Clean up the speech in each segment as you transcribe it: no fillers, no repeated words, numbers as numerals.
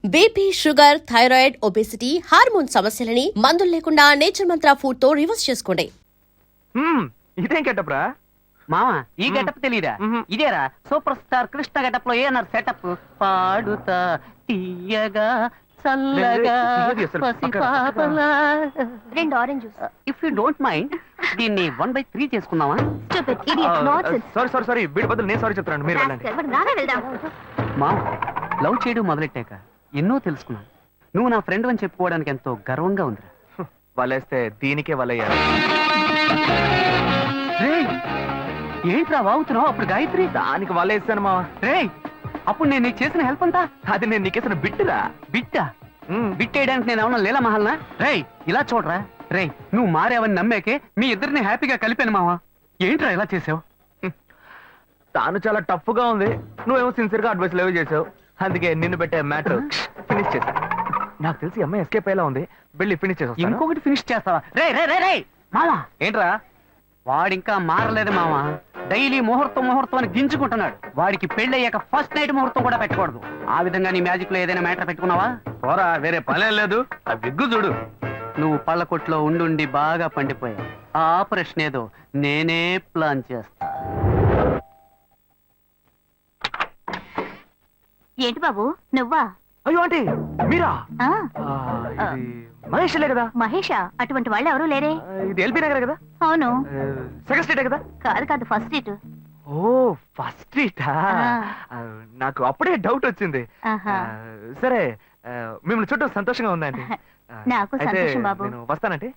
BP, sugar, thyroid, obesity, hormone సమస్యలని మందులు లేకుండా నేచర్ మంత్ర ఫుడ్ తో రివర్స్ చేసుకోండి. ఇదేం గెటప్రా మామా? ఈ గెటప్ తెలీదా? ఇదేరా సూపర్ స్టార్ కృష్ణ గెటప్ లో ఏనారు సెటప్. పాడుతా తీయగా చల్లగా పసిపాపలా. 2 orange juice. If you don't mind దీన్ని 1/3 చేసుకుందామా? Stupid idiot nonsense. సారీ వీడి బదులు నేను సారీ చెప్తాను, మీరు వెళ్ళండి. మరి నానే వెళ్దాం. మామ, లవ్ చేయడం మొదలెట్టాక ఎన్నో తెలుసుకున్నాను. నువ్వు నా ఫ్రెండ్ అని చెప్పుకోవడానికి ఎంతో గర్వంగా ఉందిరా. వలేస్తే దీనికే వలయ్యారు. ఏంట్రా వాగుతున్నావు? అప్పుడు గాయత్రి దానికి వలేస్తాను మా. రేయ్, అప్పుడు నేను నీకు చేసిన హెల్ప్ అంతా అది నేను నీకేసిన బిట్టురా. బిట్టా? బిట్టేయడానికి నేను ఏమన్నా లీలా మహల్నా? రేయ్ ఇలా చూడరా. రేయ్, నువ్వు మారేవని నమ్మేకే మీ ఇద్దరిని హ్యాపీగా కలిపాను మావా. ఏంట్రా ఇలా చేసావు? తాను చాలా టఫ్ గా ఉంది, నువ్వేమో సిన్సియర్ గా అడ్వైస్ లేవు చేసావు. అందుకే నిన్ను పెట్టే మ్యాటర్ ఫినిష్ చేశా. నాకు తెలిసి అమ్మాయి ఎస్కేప్ అయ్యేలా ఉంది, వెళ్ళి ఫినిష్ చేసా. ఇంకొకటి ఫినిష్ చేస్తావా? రే రే రే రే మావా, ఏంట్రా? వాడింకా మారలేదు మావా. డైలీ ముహూర్తం అని గింజుకుంటున్నాడు. వాడికి పెళ్ళయ్యాక ఫస్ట్ నైట్ ముహూర్తం కూడా పెట్టకూడదు. ఆ విధంగా నీ మ్యాజిక్ లో ఏదైనా మ్యాటర్ పెట్టుకున్నావా? పోరా, వేరే పనే లేదు. ఆ విగ్గు చూడు. నువ్వు పళ్ళ కొట్లో ఉండి బాగా పండిపోయావు. ఆ ఆపరేషన్ ఏదో నేనే ప్లాన్ చేస్తా. ఏంటి బాబు నువ్వా? అయ్యో ఆంటీ మీరా? ఆ, ఇది మహేష్లే కదా? మహేషా? అటువంటి వాళ్ళు ఎవరు లేరే. ఇది ఎల్బీ నగర్ కదా? అవును. సెకండ్ స్ట్రీటే కదా? కాదు ఫస్ట్ స్ట్రీట్. ఓ ఫస్ట్ స్ట్రీటా? నాకు అప్పుడే డౌట్ వచ్చింది. సరే, మిమ్మల్ని చుట్టూ సంతోషంగా ఉందండి. నాకు సంతోషం బాబు. నేను వస్తానంటే.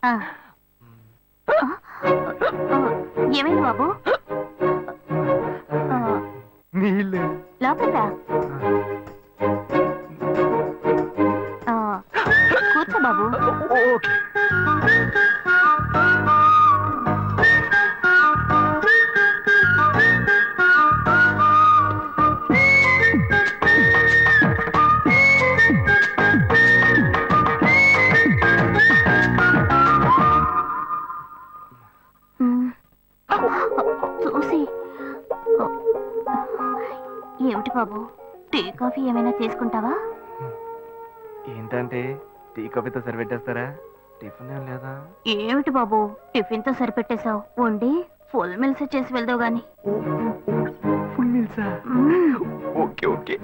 ఏమైంది బాబు? నీళ్ళు లోపలికి రా. కూర్చో బాబు. ఓకే. చూసి ఏమిటి బాబు, టీ కాఫీ ఏమైనా తీసుకుంటావా? ఏంటంటే టీ కాఫీతో సరిపెట్టేస్తారా? టిఫిన్ ఏం లేదా? ఏమిటి బాబు టిఫిన్ తో సరిపెట్టేశావు? వండి ఫుల్ మిల్స్ చేసి వెళ్దావు గాని. ఫుల్ మీల్సా? Okay okay.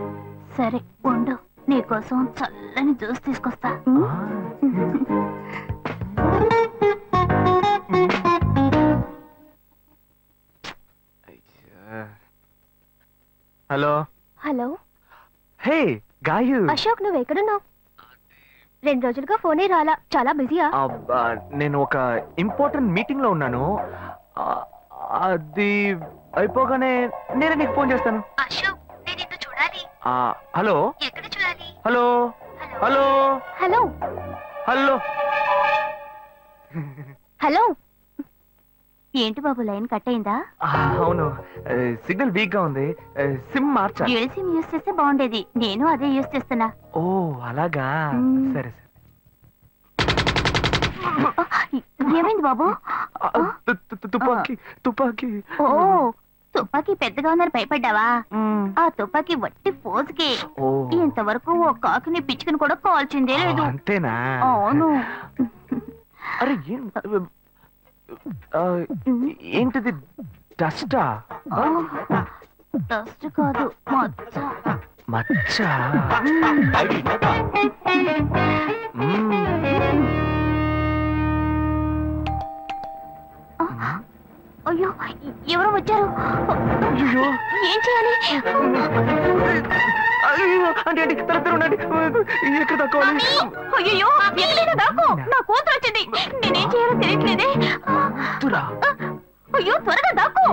సరే వండు, నీకోసం చల్లని జ్యూస్ తీసుకొస్తా. Hello. Hello. Hey Gayu. Ashok, నువ్వు ఎక్కడున్నావు? 2 రోజులుగా ఫోనే రాలా, చాలా బిజీయా? నేను ఒక ఇంపార్టెంట్ మీటింగ్ లో ఉన్నాను. అది అయిపోగానే నేనే నీకు ఫోన్ చేస్తాను. అశోక్, నేను నిన్ను చూడాలి. హలో. ఎక్కడ చూడాలి? Hello hello hello hello. Hello. ఏంటి బాబు లైన్ కట్ అయిందా? అవును, సిగ్నల్ వీక్ గా ఉంది. సిమ్ మార్చా. డ్యూయల్ సిమ్ యూస్ చేస్తే బాగుండేది. నేను అదే యూస్ చేస్తున్నా. ఓ అలాగా. సరే సరే. ఏమైంది బాబు? తుపాకీ తుపాకీ. ఓ, తుపాకీ పెద్దగా ఉందని భయపడ్డావా? ఆ తుపాకీ వట్టి ఫోజుకే. ఇంతవరకు ఓ కాకిని పిచ్చుకుని కూడా కాల్చిందే లేదు. అంతేనా? అవును. అరే ఏంటిది? డస్టా? డస్ట్ కాదు, మచ్చ. మచ్చ? అయ్యో, ఎవరో వచ్చారు. ఏం చేయాలి? అంటే ఎక్కడ తక్కువాలి? అయ్యో, ఎక్కడైనా దాక్కో. నా కూతురు వచ్చింది, నేనేం చేయాలో తెలియట్లేదే. అయ్యో, త్వరగా దాక్కో.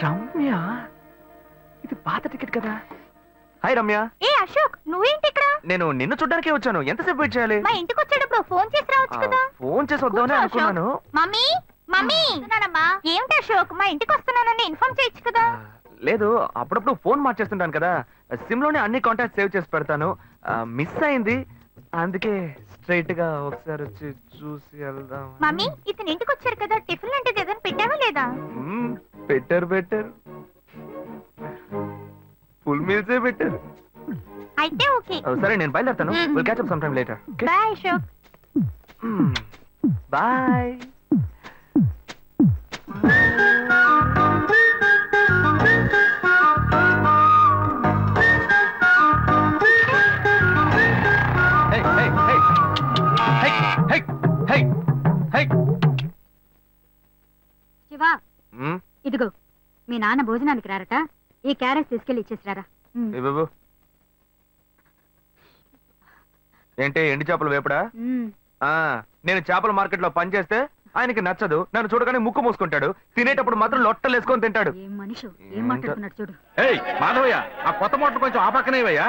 రమ్య, ఇది పాత టికెట్ కదా? హాయ్ రమ్య. ఏ అశోక్, నువ్వేంటి ఇక్కడ? నేను నిన్ను చూడ్డానికే వచ్చాను. ఎంతసేపు వెయిట్ చేయాలి? మా ఇంటికి వచ్చేటప్పుడు ఫోన్ చేసి రావచ్చు కదా. ఫోన్ చేసి వద్దామని అనుకున్నాను. మమ్మీ మమ్మీ, ఏమిటి అశోక్, మా ఇంటికి వస్తున్నానని ఇన్ఫార్మ్ చేయొచ్చు కదా. లేదు, అప్పుడప్పుడు ఫోన్ మార్చేస్తుంటాను కదా, సిమ్ లోనే అన్ని కాంటాక్ట్ సేవ్ చేసి పెడతాను. మిస్ అయింది, అందుకే స్ట్రైట్ గా ఒకసారి వచ్చి చూసి వెళ్దాం. మమ్మీ ఇతను ఇంటికి వచ్చారు కదా, టిఫిన్ లాంటిది ఏదైనా పెట్టావా లేదా? పెట్టారు ఫుల్ మీల్సే పెట్టారు. అయితే ఓకే. సరే నేను బయలుదేరుతాను. Will catch up some time later. Bye Ashok. Bye. Shiva, ఇదిగో మీ నాన్న భోజనానికి రారట, ఈ క్యారెట్ తీసుకెళ్లి ఇచ్చేసిరారా. బాబు ఏంటి ఎండి చేపలు వేపడా? నేను చేపల మార్కెట్ లో పనిచేస్తే ఆయనకి నచ్చదు. నన్ను చూడగానే ముక్కు మూసుకుంటాడు. తినేటప్పుడు మాత్రం లొట్టలు వేసుకొని తింటాడు. ఏం మనిషి, ఏం మాట్లాడుతున్నాడు చూడు. ఏయ్ మాధవయ్య, ఆ కొత్త మోటార్ కొంచెం ఆ పక్కనేవయ్యా.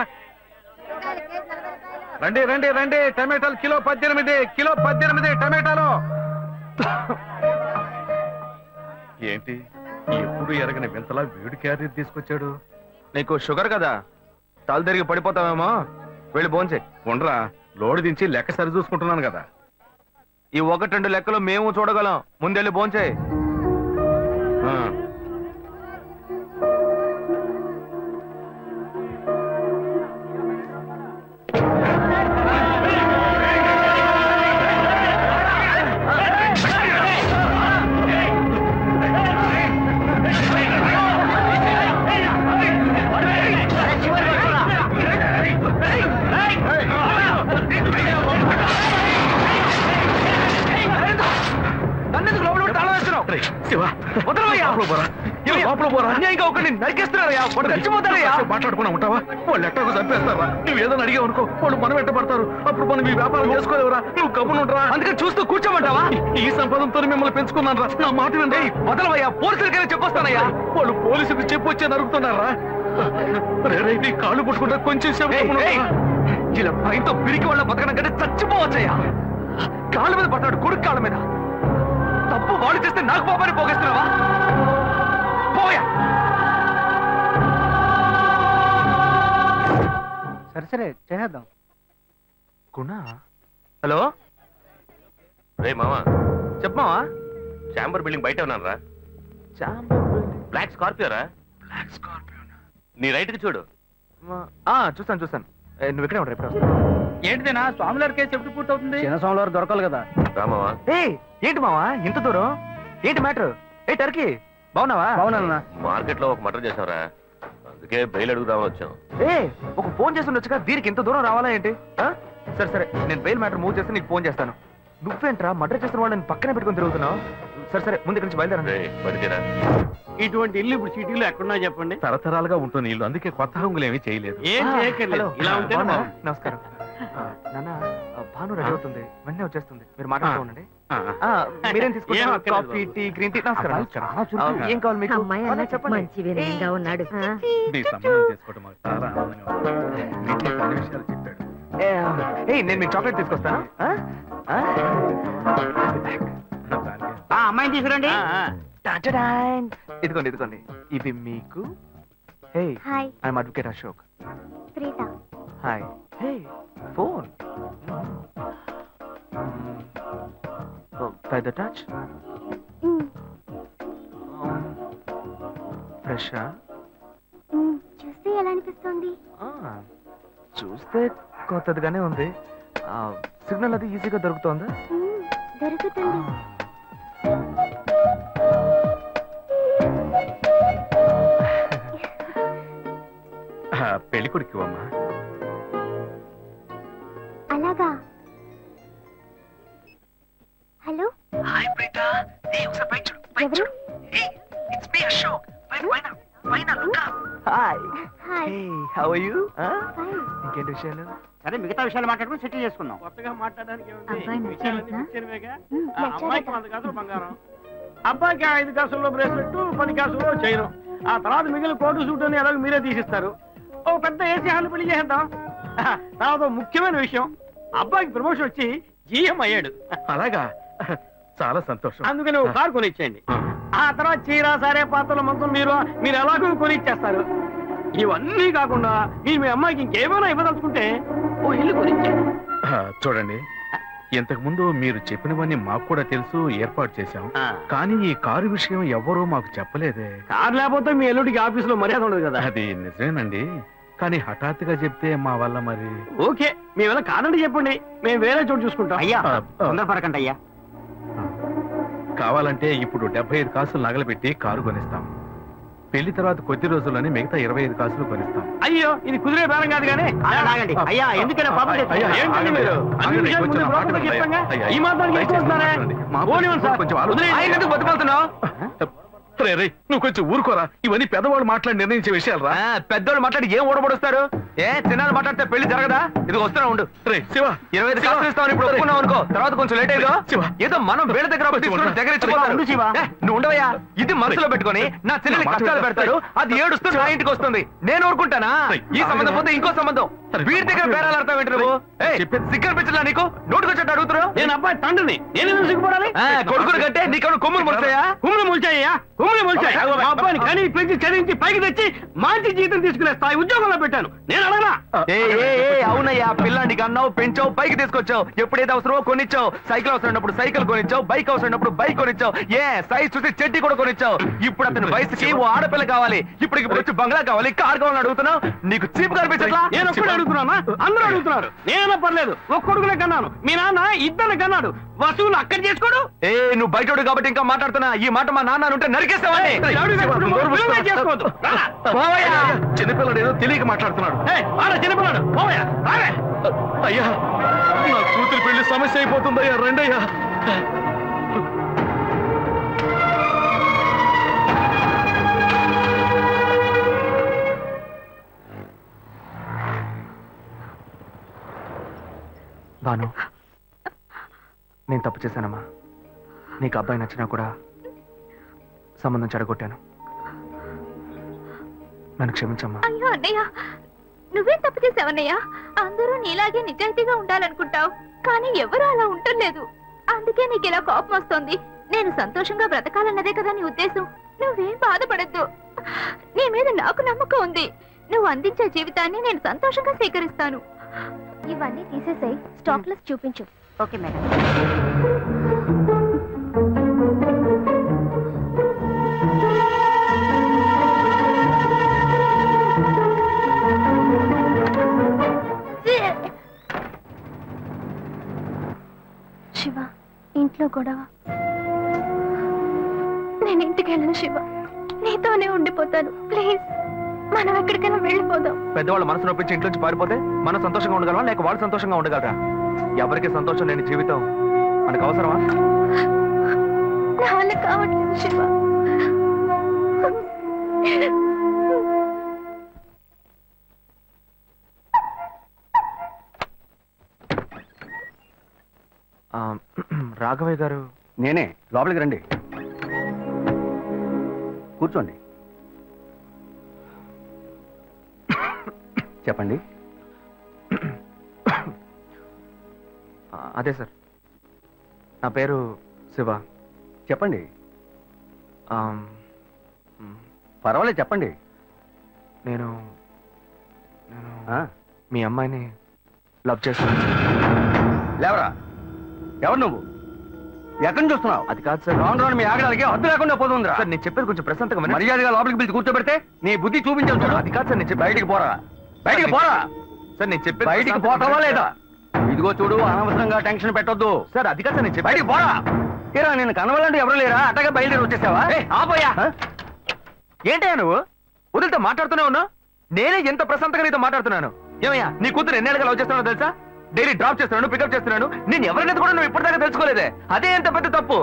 రండి రండి రండి, టమాటాలు కిలో 18 టమాటాలు. ఏంటి ఎప్పుడు ఎరగని వింతలా వేడి క్యారీ తీసుకొచ్చాడు? నీకు షుగర్ కదా, తల తిరిగి పడిపోతావేమో. వెళ్ళి భోంచే. ఉండరా, లోడు దించి లెక్క సరి చూసుకుంటున్నాను కదా. ఈ 1-2 లెక్కలు మేము చూడగలం. ముందెళ్ళి భోంచే. మాట్లాడుకున్నా ఉంటావా? వాళ్ళు ఎట్టకు చంపేస్తారా? నువ్వు ఏదైనా అడిగావు అనుకో, వాళ్ళు మనం ఎట్టబడతారు. అప్పుడు మనం ఈ వ్యాపారం చేసుకోలేవురా. నువ్వు కబునుంటరా. అందుకని చూస్తూ కూర్చోమంటావా? ఈ సంపదంతో మిమ్మల్ని పెంచుకున్నాను రా. నా మాట వినండి. వదలవయ్యా, పోలీసులకైనా చెప్పొస్తానయ్యా. వాళ్ళు పోలీసులకు చెప్పొచ్చే నరుగుతున్నారా? నీ కాళ్ళు పుట్టుకుంటా కొంచెం ఇలా భయంతో పిరికి వాళ్ళ బతకడం కంటే చచ్చిపోవచ్చయ్యా. కాళ్ళ మీద పడతాడు, కొడుకు కాళ్ళ మీద. తప్పు వాళ్ళు చేస్తే నాకు పాపాన్ని పోగేస్తున్నావా? పోయా. సరే చేద్దాం. గుణా, హలో. రే మామా, చెప్పమావా. చాంబర్ బిల్డింగ్ బయట ఉన్నాను రా. బ్లాక్ స్కార్పియో రా. నీ రైట్ కి చూడు. చూస్తాను. నువ్వు ఇక్కడే ఉంటావు. ఎప్పుడు వస్తావు? ఏంటిదేనా స్వామివారి కేసు ఎప్పుడు పూర్తవుతుంది? చిన్న స్వామివారు దొరకాలి కదా. రామావా, ఏంటి మావా ఇంత దూరం? ఏంటి మ్యాటర్? టర్కీ బాగున్నావా? బాగున్నా. మార్కెట్ లో ఒక మర్డర్ చేసావురా, అందుకే బెయిల్ అడుగుదామని వచ్చాం. ఒక ఫోన్ చేసి ఉండొచ్చుగా, దీనికి ఇంత దూరం రావాలా ఏంటి? సరే నేను బెయిల్ మ్యాటర్ మూవ్ చేస్తే నీకు ఫోన్ చేస్తాను. నువ్వేంట్రా మర్డర్ చేసిన వాళ్ళని పక్కనే పెట్టుకుని తిరుగుతున్నావు? సరే ముందు ఇక్కడి నుంచి బయలుదేరండి. బయలుదేరా. ఇటువంటి ఇల్లు ఇప్పుడు సిటీలో ఎక్కడున్నా చెప్పండి. తరతరాలుగా ఉంటుంది ఇల్లు, అందుకే కొత్త హంగులు ఏమీ చేయలేదు. ఏం చేయక్కర్లేదు. ఇలా ఉంటే నమస్కారం. నాన్న, భాను రెడీ అవుతుంది, వెంటనే వచ్చేస్తుంది. మీరు మాట్లాడుతూ ఉండండి. మీరేం తీసుకుంటారు? Coffee, tea, green tea? నమస్కారం. ఏం కావాలి మీకు? చెప్పండి. మంచి వినయంగా ఉన్నాడు. నీ సంబంధం చేసుకోవడం మాకు చాలా ఆనందంగా ఉంది. నీకే కొన్ని విషయాలు చెప్పాడు. నేను మీకు చాక్లెట్ తీసుకొస్తాను. అమ్మాయిని తీసుకురండి. ఇదిగోండి ఇది మీకు. Hi, I'm advocate Ashok. Preetha. Hi. Phone by the touch. ఫ్రెషా? చూస్తే ఎలా అనిపిస్తుంది? చూస్తే కొత్తదిగానే ఉంది. సిగ్నల్ అది ఈజీగా దొరుకుతోందా? దొరుకుతుంది. పెళ్లి కొడుకు అమ్మా. అలాగా. హలో. హాయ్ ప్రీత. ఒకసారి పైకి చూడు. ఎవరు? It's me Ashok. పైన look up. Hi. How are you? ఇంకేంటి విషయాలు? సరే మిగతా విషయాలు మాట్లాడుకుని సెటిల్ చేసుకుందాం. కొత్తగా మాట్లాడడానికి అబ్బాయి నచ్చాడా? అమ్మాయికి 100 కాసులు బంగారం, అబ్బాయికి 5 కాసుల్లో బ్రేస్లెట్, 10 కాసుల్లో చైన్. ఆ తర్వాత మిగిలిన కోటు సూట్ అని ఎలాగో మీరే తీసిస్తారు. ఓ పెద్ద ఏసీ హాల్ పెళ్లి చేద్దాం. తర్వాత ముఖ్యమైన విషయం, అబ్బాయికి ప్రమోషన్ వచ్చి జీఎం అయ్యాడు. అలాగా, చాలా సంతోషం. అందుకని ఒక కారు కొనిచ్చేయండి. ఆ తర్వాత చీర, సారే, పాత్రల మొత్తం మీరు ఎలాగో కొనిచ్చేస్తారు. ఇవన్నీ కాకుండా మీ అమ్మాయికి ఇంకేమైనా ఇవ్వదలుచుకుంటే ఓ ఇల్లు కొనిచ్చేయండి. చూడండి, ఇంతకు ముందు మీరు చెప్పినవన్నీ మాకు కూడా తెలుసు, ఏర్పాటు చేశాం. కానీ ఈ కారు విషయం ఎవ్వరూ మాకు చెప్పలేదే. కారు లేకపోతే మీ ఎల్లుడికి ఆఫీసులో మర్యాద ఉండదు కదా. అది నిజమేనండి, కానీ హఠాత్తుగా చెప్తే మా వల్ల మరి. ఓకే, మీ వల్ల కాదండి చెప్పండి, మేము వేరే చోటు చూసుకుంటాం. అయ్యా ఆ, తొందరపడకండి అయ్యా. కావాలంటే ఇప్పుడు 75 కాసులు నగలబెట్టి కారు కొనిస్తాం. పెళ్లి తర్వాత కొద్ది రోజుల్లోనే మిగతా 25 కాసులు కొనిస్తాం. అయ్యో, ఇది కుదిరే బేరం కాదు కానీ. అయ్యా ఎందుకైనా పాపం అయ్యా, ఏంటండి మీరు? అన్ని విషయాలు కొంచెం ముందు మాట్లాడండి. బ్రోకర్కి చెప్తాంగా? అయ్యా, ఈ మాత్రానికి దయచేసి ఎక్కువ వస్తున్నారే? మాట్లాడండి. మా పోనివ్వండి సార్. కొంచెం ఆలోచన. వదిలేయండి. ఆయన ఎందుకు బతుకుతున్నావు? రే, నువ్వు కొంచెం ఊరుకోరా. ఇవన్నీ పెద్దవాళ్ళు మాట్లాడి నిర్ణయించే విషయాలు రా. పెద్దోళ్ళు మాట్లాడి ఏం ఓడబడుస్తారు? చిన్నాళ్ళు మాట్లాడితే పెళ్లి జరగదా? ఇది వస్తున్నా ఉండు. రే శివ, 25 కాసులు ఇస్తామని ఇప్పుడు ఒప్పుకున్నావు అనుకో, తర్వాత కొంచెం లేట్ అయ్యో. శివ. ఏదో మనం వేరే దగ్గర దగ్గర నువ్వు ఉండవయ్యా. ఇది మనసులో పెట్టుకొని నా చెల్లెలి కష్టాలు పెడతారు, అది ఏడుస్తూ నా ఇంటికి వస్తుంది. నేను ఊరుకుంటానా? ఈ సంబంధం పోతే ఇంకో సంబంధం. వీడి దగ్గర బేరాలు ఆడతావు ఏంటి నువ్వు? సిగ్గర్ పిచ్చలా నీకు? నోటుకొచ్చేట్టు అడుగుతున్నావు. నేను అబ్బాయి తండ్రిని, నేను ఎందుకు సిగ్గుపడాలి? కొడుకుని కంటే నీకు కొమ్ములు ముడతాయా? కుమ్ములు ముల్చాయ్యా, కుమ్ములు ముల్చాయి. మా అబ్బాయిని కనీ పెంచి చదివించి పైకి తెచ్చి మంచి జీతం తీసుకునే స్థాయి ఉద్యోగంలో పెట్టాను. నేను అడగనా? అవునయ్యా, పిల్లానికి అన్నావు, పెంచావు, పైకి తీసుకొచ్చావు. ఎప్పుడైతే అవసరమో కొనిచ్చావు. సైకిల్ అవసరమైనప్పుడు సైకిల్ కొనిచ్చావు, బైక్ అవసరమైనప్పుడు బైక్ కొనిచ్చావు. సైజ్ చూసి చెడ్డీ కూడా కొనిచ్చావు. ఇప్పుడు అతని వయసుకి ఓ ఆడపిల్ల కావాలి, ఇప్పుడు వచ్చి బంగ్లా కావాలి, కార్ కావాలని అడుగుతున్నావు. నీకు చీప్ కనిపించట్లా? నేను ఒక్కడే అడుగుతున్నా, అందరూ అడుగుతున్నారు. నేనైనా పర్లేదు, ఒక్కొడుకునే కన్నాను, మీ నాన్న ఇద్దరు కన్నాడు. వసూలు అక్కడ చేసుకోడు. నువ్వు బయటోడు కాబట్టి ఇంకా మాట్లాడుతున్నా. ఈ మాట మా నాన్న ఉంటే నరికేస్తావని. చేసుకోవద్దు. చిన్నపిల్లడు ఏదో తెలియక మాట్లాడుతున్నాడు. చిన్నపిల్లాడు పోవయ్యా, రావే. అయ్యా, నా కూతురు పెళ్లి సమస్య అయిపోతుందయ్యా, రండయ్యా. భాను, నేను తప్పు చేశానమ్మా. నీకు అబ్బాయి నచ్చినా కూడా సంబంధం చెడగొట్టాను. నన్ను క్షమించమ్మా. అయ్యో అన్నయ్య, నువ్వేం తప్పు చేసావన్నయ్య? అందరూ నీలాగే నిజాయితీగా ఉండాలనుకుంటావు, కానీ ఎవరు అలా ఉండలేదు. అందుకే నీకు ఇలా కోపం వస్తుంది. నేను సంతోషంగా బ్రతకాలన్నదే కదా నీ ఉద్దేశం. నువ్వేం బాధపడద్దు, నీ మీద నాకు నమ్మకం ఉంది. నువ్వు అందించే జీవితాన్ని నేను సంతోషంగా స్వీకరిస్తాను. ఇవన్నీ తీసేసాయి, స్టాక్ లిస్ట్ చూపించు. Okay madam. శివ, ఇంట్లో గొడవ. నేను ఇంటికి వెళ్ళను శివ, నీతోనే ఉండిపోతాను. ప్లీజ్, మనం ఎక్కడికైనా వెళ్ళిపోదాం. పెద్దవాళ్ళు మనసు నొప్పించి ఇంట్లోంచి పారిపోతే మనం సంతోషంగా ఉండగలమా, లేక వాళ్ళు సంతోషంగా ఉండగలరా? ఎవరికి సంతోషం లేని జీవితం మనకు అవసరమా? నా వల్ల కావట్లేదు శివ. రాఘవయ్య గారు. నేనే, లోపలికి రండి, కూర్చోండి. చెప్పండి. అదే సార్, నా పేరు శివ. చెప్పండి, ఆ, పర్వాలేదు చెప్పండి. నేను మీ అమ్మాయిని లవ్ చేస్తాను. లేవరా, ఎవరు నువ్వు? ఎక్కడి చూస్తున్నావు? అది కాదు సార్. రాను రాను మీ ఆగడానికి హద్దు లేకుండా పోతుందిరా. సార్, నేను చెప్పేది కొంచెం ప్రశాంతంగా వినండి. మర్యాదగా లోపలికి పిలిచి కూర్చోబెడితే నీ బుద్ధి చూపించాను చూడు. అది కాదు సార్, నేను చెప్పేది. బయటికి పోరా, బయటికి పోరా. సార్, నేను చెప్పేది బయటికి పోతావా లేదా? ఇదిగో చూడు, అనవసరంగా టెన్షన్ పెట్టొద్దు. సార్, అది కాదు సార్, నేను చెప్పేది. బయటికి పోరా. ఏరా, నేను కనవాలంటే ఎవరు లేరా? అట్టగా బయలుదేరి వచ్చేసావా? ఆపోయా. ఏంటయ్యా నువ్వు వదిలితో మాట్లాడుతూనే ఉన్నావు? నేనే ఎంత ప్రశాంతంగా నీతో మాట్లాడుతున్నాను. ఏమయ్యా, నీ కూతురు ఎన్నేళ్ళగా లవ్ చేస్తున్నానో తెలుసా? డైలీ డ్రాప్ చేస్తున్నాను, పికప్ చేస్తున్నాను. నేను ఎవరైనా కూడా నువ్వు ఇప్పటిదాకా తెలుసుకోలేదే. అదే ఎంత పెద్ద తప్పు.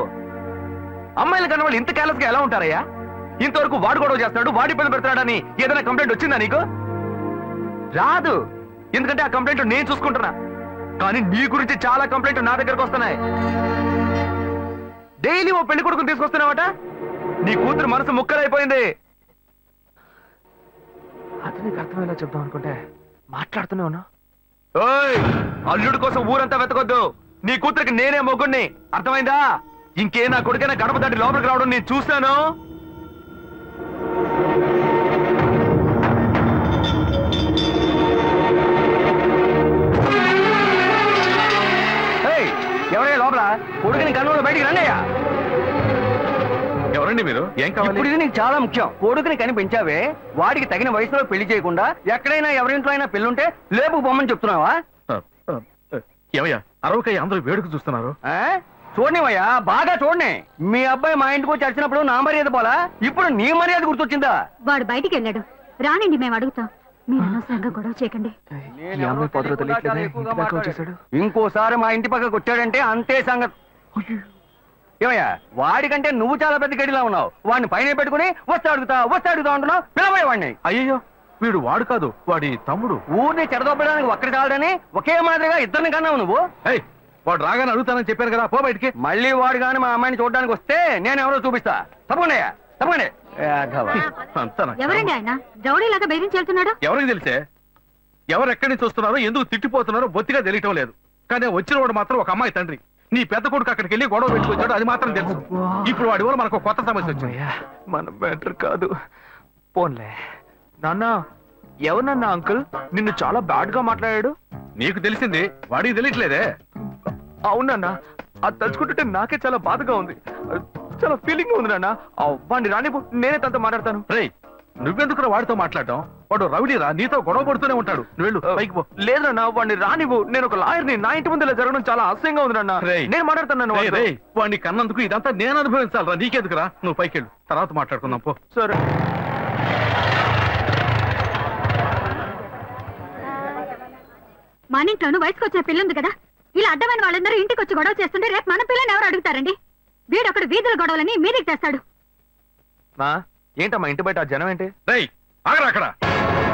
అమ్మాయిల కన్నా వాళ్ళు ఇంత కేర్లెస్ గా ఎలా ఉంటారయ్యా? ఇంతవరకు వాడు గొడవ చేస్తున్నాడు, వాడి పని పెడతాడని ఏదైనా కంప్లైంట్ వచ్చిందా నీకు? రాదు, ఎందుకంటే ఆ కంప్లైంట్ నేను చూసుకుంటున్నా. కానీ నీ గురించి చాలా కంప్లైంట్ నా దగ్గరకు వస్తున్నాయి. డైలీ ఓ పెళ్లి కొడుకుని తీసుకొస్తున్నావట. నీ కూతురు మనసు ముక్కలైపోయింది. అతనికి అర్థమయ్యేలా చెప్దాం అనుకుంటే మాట్లాడుతూనే ఉన్నా. ఓయ్, అల్లుడి కోసం ఊరంతా వెతకొద్దు. నీ కూతురికి నేనే మొగ్గుణ్ణి, అర్థమైందా? ఇంకే నా కొడుకైనా గడప దాటి లోపలికి రావడం నేను చూశాను. కొడుకుని కన్నుల బయటికి రండి అయ్యా. ఎవరండి మీరు? ఏం ఇప్పుడు కావాలి? ఇది నీకు చాలా ముఖ్యం. కొడుకుని కని పెంచావే, వాడికి తగిన వయసులో పెళ్లి చేయకుండా ఎక్కడైనా ఎవరింట్లో అయినా పెళ్ళుంటే లేపుకు పొమ్మని చెప్తున్నావా? ఏమయ్యా అరవకయ్య అందరూ వేడుక చూస్తున్నారు. ఆ? చూడనివయ్యా, బాగా చూడని. మీ అబ్బాయి మా ఇంటికి వచ్చి వచ్చినప్పుడు నా మర్యాద పోలా, ఇప్పుడు నీ మర్యాద గుర్తొచ్చిందా? వాడు బయటికి వెళ్ళాడు. రానండి, మేము అడుగుతాం. మీరు అనవసరంగా గొడవ చేయకండి. ఇంకోసారి మా ఇంటి పక్కకు వచ్చాడంటే అంతే సంగతి. ఏమయ్యా, వాడికంటే నువ్వు చాలా పెద్ద గడిలా ఉన్నావు. వాడిని పైన పెట్టుకుని వస్తే అడుగుతా అంటున్నావు. పిలవయ్య వాడిని. అయ్యో వీడు వాడు కాదు, వాడి తమ్ముడు. ఊరిని చెడదొప్పడానికి ఒక్కడి చాలని ఒకే మాదిరిగా ఇద్దరిని కన్నావు నువ్వు. ఏయ్, వాడు రాగానే అడుగుతానని చెప్పాను కదా, పో బయటికి. మళ్ళీ వాడు గాని మా అమ్మాయిని చూడడానికి వస్తే నేను ఎవరో చూపిస్తా. తప్పకుండా తప్పకుండా. అంతా నాకు ఎవరండి ఆయన? రౌడీలాగా బెదిరించి వెళ్తున్నాడు. ఎవరికి తెలిసే? ఎవరు ఎక్కడి నుంచి వస్తున్నారో, ఎందుకు తిట్టిపోతున్నారో బొత్తిగా తెలియటం లేదు. కానీ వచ్చిన వాడు మాత్రం ఒక అమ్మాయి తండ్రి. నీ పెద్ద కొడుకు అక్కడికి వెళ్ళి గొడవ పెట్టుకొచ్చాడు, అది మాత్రం తెలుసు. ఇప్పుడు వాడి వల్ల మనకు కొత్త సమస్య వచ్చింది. మన బెటర్ కాదు. పోన్లే నాన్న. ఎవరన్నా అంకుల్ నిన్ను చాలా బ్యాడ్ గా మాట్లాడాడు? నీకు తెలిసింది, వాడికి తెలియట్లేదే. అవునన్నా, అది తలుచుకుంటుంటే నాకే చాలా బాధగా ఉంది. చాలా ఫీలింగ్ ఉంది నాన్న. వాడిని రానిపో, నేనే తనతో మాట్లాడతాను. రేయ్, నువ్వెందుకు వాడితో మాట్లాడటం? వాడు రౌడీరా, నీతో గొడవ పడుతూనే ఉంటాడు. నువ్వు వెళ్ళు, పైకి పో. లేదు నాన్న, వాడిని రానివ్వు. నేను ఒక లాయర్ని. నా ఇంటి ముందు ఇలా జరగడం చాలా అసహ్యంగా ఉంది నాన్న. రేయ్, నేను మాట్లాడతాను. రేయ్, వాడిని కన్నందుకు ఇదంతా నేను అనుభవించాలరా, నీకెందుకురా? నువ్వు పైకి వెళ్ళు, తర్వాత మాట్లాడుకుందాం పో. సరే. మన ఇంట్లోనూ వయసుకు వచ్చిన పిల్లుంది కదా, ఇలా అడ్డమైన వాళ్ళందరూ ఇంటికి వచ్చి గొడవ చేస్తుంటే రేపు మన పిల్లని ఎవరు అడుగుతారండి? వీడొకడు వీధుల గొడవలని మీదికి తెస్తాడు. మా ఏంటమ్మా ఇంటి బయట ఆ జనం ఏంటి? రేయ్, ఆగరా అక్కడ.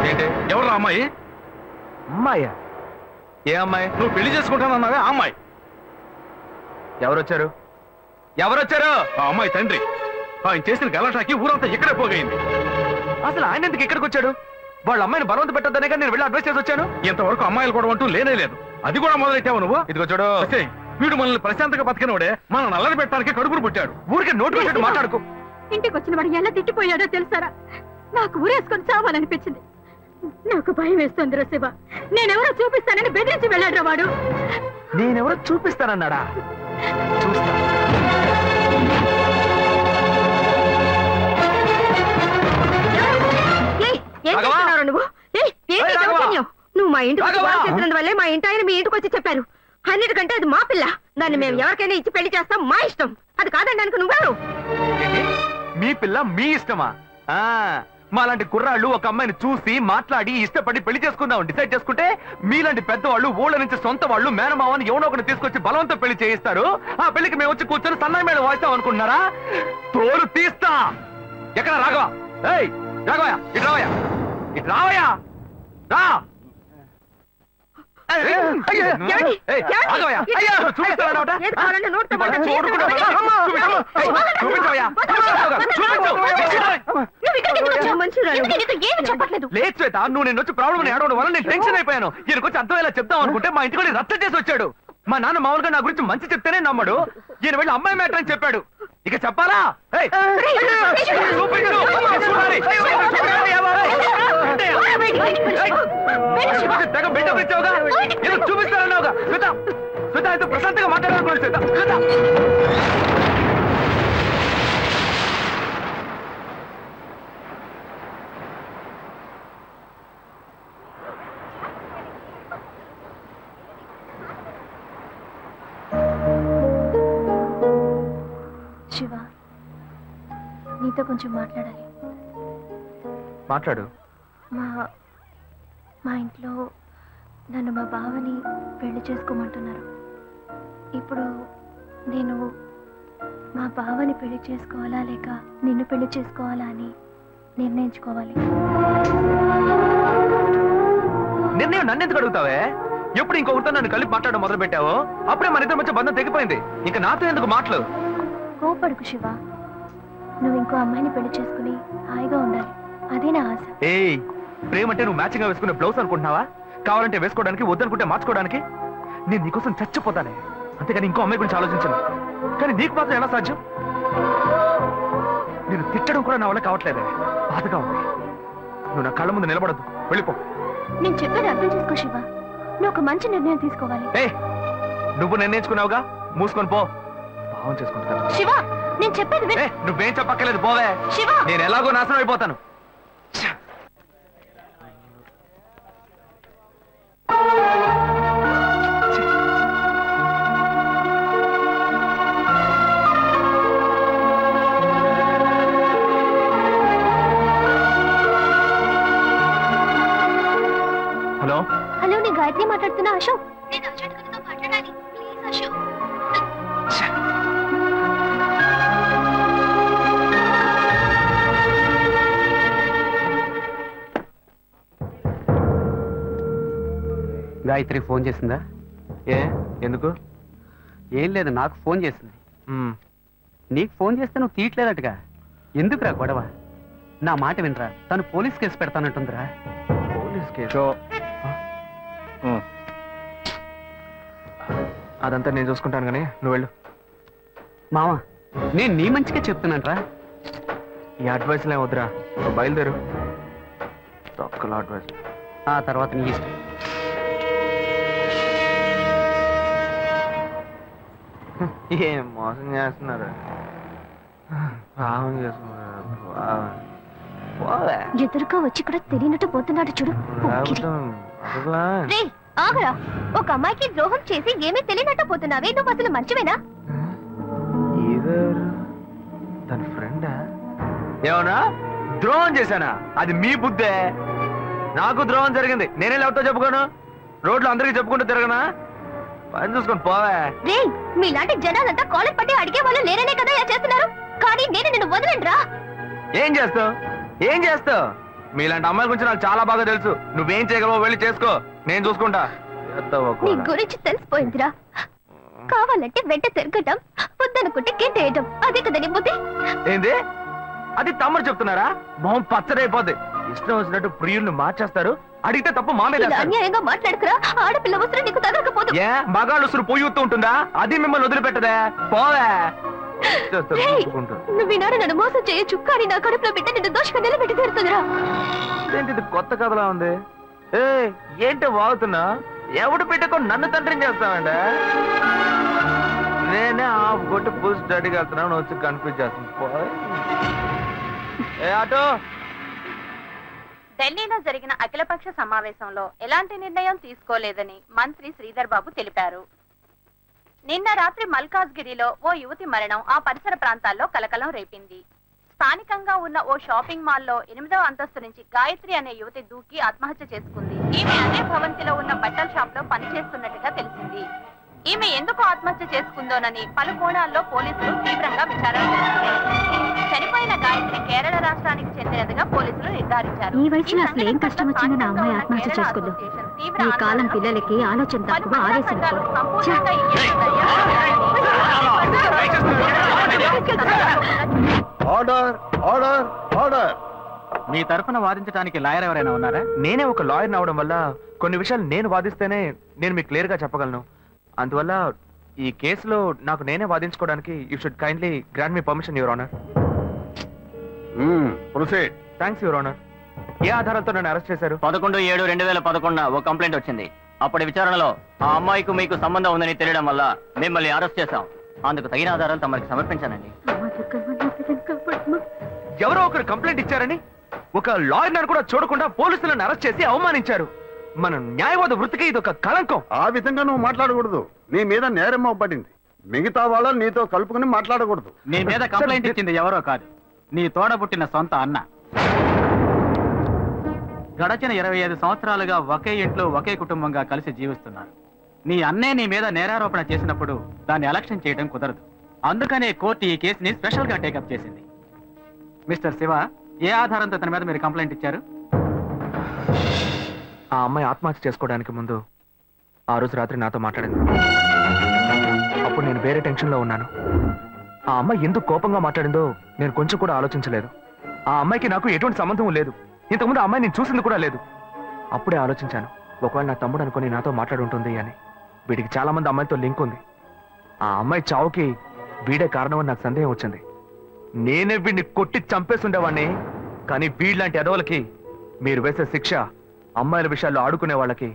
ఏంటి? ఎవరు అమ్మాయి? అమ్మాయ్యా? ఏ అమ్మాయి? నువ్వు పెళ్లి చేసుకుంటానన్నావే ఆ అమ్మాయి. ఎవరొచ్చారు? ఆ అమ్మాయి తండ్రి. ఆయన చేసిన గలాటాకి ఊరంతా ఇక్కడే పోగైంది. అసలు ఆయన ఎందుకు ఇక్కడికి వచ్చాడు? వాళ్ళ అమ్మాయిని బలవంత పెట్టద్దనే కానీ నేను వెళ్ళి అడ్వైస్ చేసి వచ్చాను. ఇంతవరకు అమ్మాయిలు కూడా అంటూ లేనే లేదు. అది కూడా మొదలెట్టావు నువ్వు. ఇదిగో చూడు, అసే, వీడు మనల్ని ప్రశాంతంగా బతికినోడే మన నల్లని పెట్టడానికి కడుపును పుట్టాడు. ఊరికే నోటు పెట్టాడు మాట్లాడుకో. ఇంటికి వచ్చిన వాడు ఎలా తిట్టిపోయాడో తెలుసారా? నాకు ఊరేసుకొని చావాలనిపించింది. నాకు భయం వేస్తుంది రా శివ. నేనెవరో చూపిస్తానని బెదిరించి వెళ్ళాడు వాడు. నేనెవరో చూపిస్తానన్నాడా? చూస్తా. ఏం చేస్తున్నావు నువ్వు? ఏంటి దౌర్జన్యం? నువ్వు మా ఇంటికి వచ్చి గొడవ చేసినందువల్లే మా ఇంటి ఆయన మీ ఇంటికి వచ్చి చెప్పారు. అన్నిటికంటే అది మా పిల్ల. దాన్ని మేము ఎవరికైనా ఇచ్చి పెళ్లి చేస్తాం, మా ఇష్టం. అది కాదనడానికి నువ్వెవరు? మీ పిల్ల మీ ఇష్టమా? మాలాంటి కుర్రాళ్ళు ఒక అమ్మాయిని చూసి మాట్లాడి ఇష్టపడి పెళ్లి చేసుకుందాం డిసైడ్ చేసుకుంటే, మీలాంటి పెద్దవాళ్ళు ఊళ్ళ నుంచి సొంత వాళ్ళు మేనమావని ఎవనో ఒకటి తీసుకొచ్చి బలవంతం పెళ్లి చేయిస్తారు. ఆ పెళ్లికి మేము వచ్చి కూర్చొని సన్నాయి మేళ వాయిస్తాం అనుకుంటున్నారా? తోలు తీస్తా. ఎక్కడ రాఘవ? ఏయ్ రాఘవయ్య, ఇటు రావయ్యా, ఇటు రావయ్యా, రా. లేదు శ్వేత, నువ్వు నేను వచ్చి ప్రాబ్లం ఏడవడం వల్ల నేను టెన్షన్ అయిపోయాను. ఈయనకు వచ్చి అర్థమయ్యేలా చెప్దాం అనుకుంటే మా ఇంటికి రద్దు చేసి వచ్చాడు. మా నాన్న మామూలుగా నా గురించి మంచి చెప్తేనే నమ్మడు. ఈయన వెళ్ళి అమ్మాయి మ్యాటర్ అని చెప్పాడు. ఇక చెప్పాలా? చూపిస్తానన్నావుగా శ్వేత. శ్వేత అయితే ప్రశాంతంగా మాట్లాడాలనుకున్నాను శ్వేత. శ్వేత శివ, నీతో కొంచెం మాట్లాడాలి. మాట్లాడు. మా ఇంట్లో నన్ను మా బావని పెళ్లి చేసుకోమంటున్నారు. ఇప్పుడు నేను మా బావని పెళ్లి చేసుకోవాలా లేక నిన్ను పెళ్లి చేసుకోవాలా అని నిర్ణయించుకోవాలి. నిర్ణయం నన్ను ఎందుకు అడుగుతావే? ఎప్పుడు ఇంకొకరితో నన్ను కలిపి మాట్లాడడం మొదలు పెట్టావో అప్పుడే మన ఇద్దరి మధ్య బంధం తెగిపోయింది. ఇంకా నాతో ఎందుకు మాటలు? కోపడుకు శివ. నువ్వు ఇంకో అమ్మాయిని పెళ్లి చేసుకుని హాయిగా ఉండాలి, అదే నా ఆశ. ఏయ్, ప్రేమ అంటే నువ్వు మ్యాచింగ్ గా వేసుకునే బ్లౌజ్ అనుకుంటున్నావా? కావాలంటే వేసుకోవడానికి, వద్దనుకుంటే మార్చుకోవడానికి. నేను నీకోసం చచ్చిపోతానే, అంతేగాని ఇంకో అమ్మాయి గురించి ఆలోచించను. కానీ నీకు మాత్రం ఎలా సాధ్యం? నేను తిట్టడం కూడా నా వల్ల కావట్లేదే, బాధగా ఉంది. నువ్వు నా కళ్ళ ముందు నిలబడద్దు, వెళ్ళిపో. నేను చెప్పేది అర్థం చేసుకో శివ. నువ్వు ఒక మంచి నిర్ణయం తీసుకోవాలి. ఏ, నువ్వు నిర్ణయించుకున్నావుగా, మూసుకొని పో. భావం చేసుకుంటాను. శివ నేను చెప్పేది విను. నువ్వేం చెప్పక్కర్లేదు, పోవే. శివ నేను ఎలాగో నాశనం అయిపోతాను. హలో హలో నేను గాయత్రి మాట్లాడుతున్నా అశోక్. నేను అర్జెంట్గా నీతో మాట్లాడాలి ప్లీజ్ అశోక్. గాయత్రి ఫోన్ చేసిందా? ఏ ఎందుకు? ఏం లేదు, నాకు ఫోన్ చేసింది. మ్మ్. నీకు ఫోన్ చేస్తే నువ్వు తీయట్లేదట్టుగా. ఎందుకురా గొడవ? నా మాట వినరా, తను పోలీస్ కేసు పెడతానంటుందిరా. Police case? అదంతా నేను చూసుకుంటాను కానీ నువ్వు వెళ్ళు. మావా, నేను నీ మంచిగా చెప్తున్నానరా. ఈ అడ్వైస్లే వద్దురా, నువ్వు బయలుదేరు. తొక్కల అడ్వైస్. ఆ తర్వాత నీ ఇష్టం. ఏం మోసం చేస్తున్నారు, పాపం చేస్తున్నారు. ఎదురుగా వచ్చి కూడా తెలియనట్టు పోతున్నాడు చూడు. రేయ్, ఆగరా. ఒక అమ్మాయికి ద్రోహం చేసి ఏమీ తెలియనట్టు పోతున్నావే, నువ్వు అసలు మంచివేనా? తన ఫ్రెండా? ఏమన్నా ద్రోహం చేశానా? అది మీ బుద్ధే. నాకు ద్రోహం జరిగింది, నేనే లేవతో చెప్పుకోను. రోడ్లు అందరికీ చెప్పుకుంటూ తిరగనా? పని చూసుకొని పోవే. రేయ్, మీలాంటి జనాలంతా కాలర్ పట్టి అడిగే వాళ్ళు లేరనే కదా ఇలా చేస్తున్నారు. కానీ నేను నిన్ను వదలండ్రా. ఏం చేస్తావు? ఏం చేస్తావు? మీలాంటి అమ్మాయిల గురించి నాకు చాలా బాగా తెలుసు. నువ్వేం చేయగలవో వెళ్ళి చేసుకో, నేను చూసుకుంటా. నీ గురించి తెలిసిపోయిందిరా. కావాలంటే వెంట తిరగటం, వద్దనుకుంటే గెంటేయటం, అదే కదా నీ బుద్ధి. ఏంది? అది తమ్ముడు చెప్తున్నారా? మొహం పచ్చడైపోద్ది. ఇష్టం వచ్చినట్టు ప్రియుల్ని మార్చేస్తారు. అడిగితే తప్పు మా మీద ఇలా వేస్తారు. అన్యాయంగా మాట్లాడుకురా. ఆడపిల్ల వస్త్రం నీకు తగలకపోదు. ఏ మగాళ్ళు ఉసురు పోయిస్తూ ఉంటుందా? అది మిమ్మల్ని వదిలిపెట్టదే. పోవే. చేస్తారు, రేయ్, చూసుకుంటూ. నువ్వు ఈనాడు నన్ను మోసం చేయొచ్చు, కానీ నా కడుపులో బిడ్డ నిన్ను దోషంగా నిలబెట్టి తీరుతుందిరా. ఏంటి ఇది కొత్త కథలా ఉంది? ఏ ఏంటి వాగుతున్నా? ఎవడు పెట్టుకో నన్ను తండ్రిని చేస్తావంటే? నేనే ఆఫ్ కొట్టి ఫుల్ స్టడీకి వెళ్తున్నాను, వచ్చి కన్ఫ్యూజ్ చేస్తుంది. ఏ ఆటో. ఢిల్లీలో జరిగిన అఖిలపక్ష సమావేశంలో ఎలాంటి నిర్ణయం తీసుకోలేదని మంత్రి శ్రీధర్ బాబు తెలిపారు. నిన్న రాత్రి మల్కాజ్గిరిలో ఓ యువతి మరణం ఆ పరిసర ప్రాంతాల్లో కలకలం రేపింది. స్థానికంగా ఉన్న ఓ షాపింగ్ మాల్లో 8వ అంతస్తు నుంచి గాయత్రి అనే యువతి దూకి ఆత్మహత్య చేసుకుంది. ఈమె అదే భవంతిలో ఉన్న బట్టల షాప్ లో పనిచేస్తున్నట్టుగా తెలిసింది. ఈమె ఎందుకు ఆత్మహత్య చేసుకుందోనని పలు కోణాల్లో పోలీసులు తీవ్రంగా విచారణ చేస్తున్నారు. చనిపోయిన గాయత్రి కేరళ రాష్ట్రానికి చెందినదిగా పోలీసులు నిర్ధారించారు. ఈ వయసులో అసలు ఏం కష్టం వచ్చిందో నా అమ్మాయి ఆత్మహత్య చేసుకుందో. ఈ కాలం పిల్లలకి ఆలోచన తక్కువ, ఆవేశం ఎక్కువ. ఛ! Order order order. మీ తరఫున వాదించడానికి లాయర్ ఎవరైనా ఉన్నారా? నేనే ఒక లాయర్ అవడం వల్ల కొన్ని విషయాలు నేను వాదిస్తేనే నేను మీకు క్లియర్ గా చెప్పగలను. అందువల్ల ఈ కేసులో నాకు నేనే వాదించుకోవడానికి you should kindly grant me permission, your honour. Proceed. Thanks your honour. ఏ ఆధారాలతో నన్ను అరెస్ట్ చేశారు? 11/7/2011 ఒక కంప్లైంట్ వచ్చింది. అప్పటి విచారణలో ఆ అమ్మాయికి మీకు సంబంధం ఉందని తెలియడం వల్ల మిమ్మల్ని అరెస్ట్ చేశాం. అందుకు తగిన ఆధారాలు తమరికి సమర్పించానండి. ఎవరో ఒకరు కంప్లైంట్ ఇచ్చారని ఒక లాయర్ కూడా చూడకుండా పోలీసులను అరెస్ట్ చేసి అవమానించారు. మన న్యాయవాద వృత్తికి ఇది ఒక కళంకం. ఆ విధంగా నువ్వు మాట్లాడకూడదు. నీ మీద నేరం పడింది. మిగతా వాళ్ళని నీతో కలుపుకుని మాట్లాడకూడదు. నీ మీద కంప్లైంట్ ఇచ్చింది ఎవరో కాదు, నీ తోడబుట్టిన సొంత అన్న. గడచిన 25 సంవత్సరాలుగా ఒకే ఇంట్లో ఒకే కుటుంబంగా కలిసి జీవిస్తున్నారు. నీ అన్నే నీ మీద నేరారోపణ చేసినప్పుడు దాన్ని అలక్ష్యం చేయడం కుదరదు. అందుకనే కోర్టు ఈ కేసుని స్పెషల్ గా టేకప్ చేసింది. మిస్టర్ శివ, ఏ ఆధారంతో తన మీద మీరు కంప్లైంట్ ఇచ్చారు? ఆ అమ్మాయి ఆత్మహత్య చేసుకోవడానికి ముందు ఆ రోజు రాత్రి నాతో మాట్లాడింది. అప్పుడు నేను వేరే టెన్షన్ లో ఉన్నాను. ఆ అమ్మాయి ఎందుకు కోపంగా మాట్లాడిందో నేను కొంచెం కూడా ఆలోచించలేదు. ఆ అమ్మాయికి నాకు ఎటువంటి సంబంధం లేదు. ఇంతకుముందు ఆ అమ్మాయి నేను చూసింది కూడా లేదు. అప్పుడే ఆలోచించాను, ఒకవేళ నా తమ్ముడు అనుకుని నాతో మాట్లాడుంటుంది అని. వీడికి చాలా మంది అమ్మాయిలతో లింక్ ఉంది. ఆ అమ్మాయి చావుకి వీడే కారణం అని నాకు సందేహం వచ్చింది. నేనే వీడిని కొట్టి చంపేస్తుండేవాడిని. కానీ వీళ్ళంటి ఎదవలకి మీరు వేసే శిక్ష అమ్మాయిల విషయాల్లో ఆడుకునే వాళ్ళకి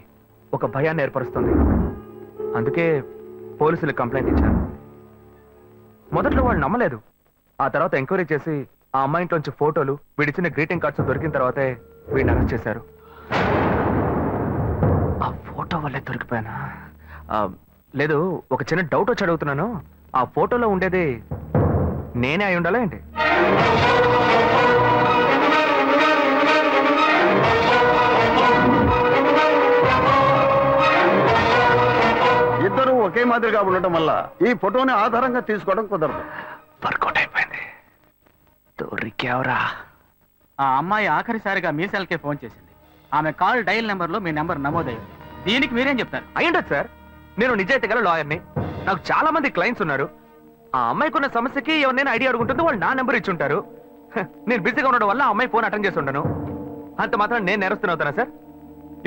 ఒక భయాన్ని ఏర్పరుస్తుంది. అందుకే పోలీసులకు కంప్లైంట్ ఇచ్చాను. మొదట్లో వాళ్ళు నమ్మలేదు. ఆ తర్వాత ఎంక్వైరీ చేసి ఆ అమ్మాయి ఇంట్లోంచి ఫోటోలు, వీడిచ్చిన గ్రీటింగ్ కార్డ్స్ దొరికిన తర్వాతే వీడిని అరెస్ట్ చేశారు. ఆ ఫోటో వల్లే దొరికిపోయానా? లేదు, ఒక చిన్న డౌట్ వచ్చి అడుగుతున్నాను. ఆ ఫోటోలో ఉండేది నేనే అయి ఉండాలా ఏంటి? ఇద్దరు ఒకే మాదిరిగా ఉండటం వల్ల ఈ ఫోటోని ఆధారంగా తీసుకోవడం కుదరదు. వర్కౌట్ అయిపోయింది. దొరికావరా? ఆ అమ్మాయి ఆఖరిసారిగా మీ సెల్కే ఫోన్ చేసింది. ఆమె కాల్ డైల్ నెంబర్ లో మీ నెంబర్ నమోదైంది. దీనికి మీరేం చెప్తారు? అయ్యుండదు సార్, నేను నిజాయితీ గల లాయర్ని. నాకు చాలా మంది క్లయింట్స్ ఉన్నారు. ఆ అమ్మాయికున్న సమస్యకి ఎవరినైనా ఐడియా అడుగుంటుంది, వాళ్ళు నా నెంబర్ ఇచ్చి ఉంటారు. నేను బిజీగా ఉండడం వల్ల ఆ అమ్మాయి ఫోన్ అటెండ్ చేసి ఉంటాను. అంత మాత్రం నేను నేరస్తున్నా అవుతానా సార్?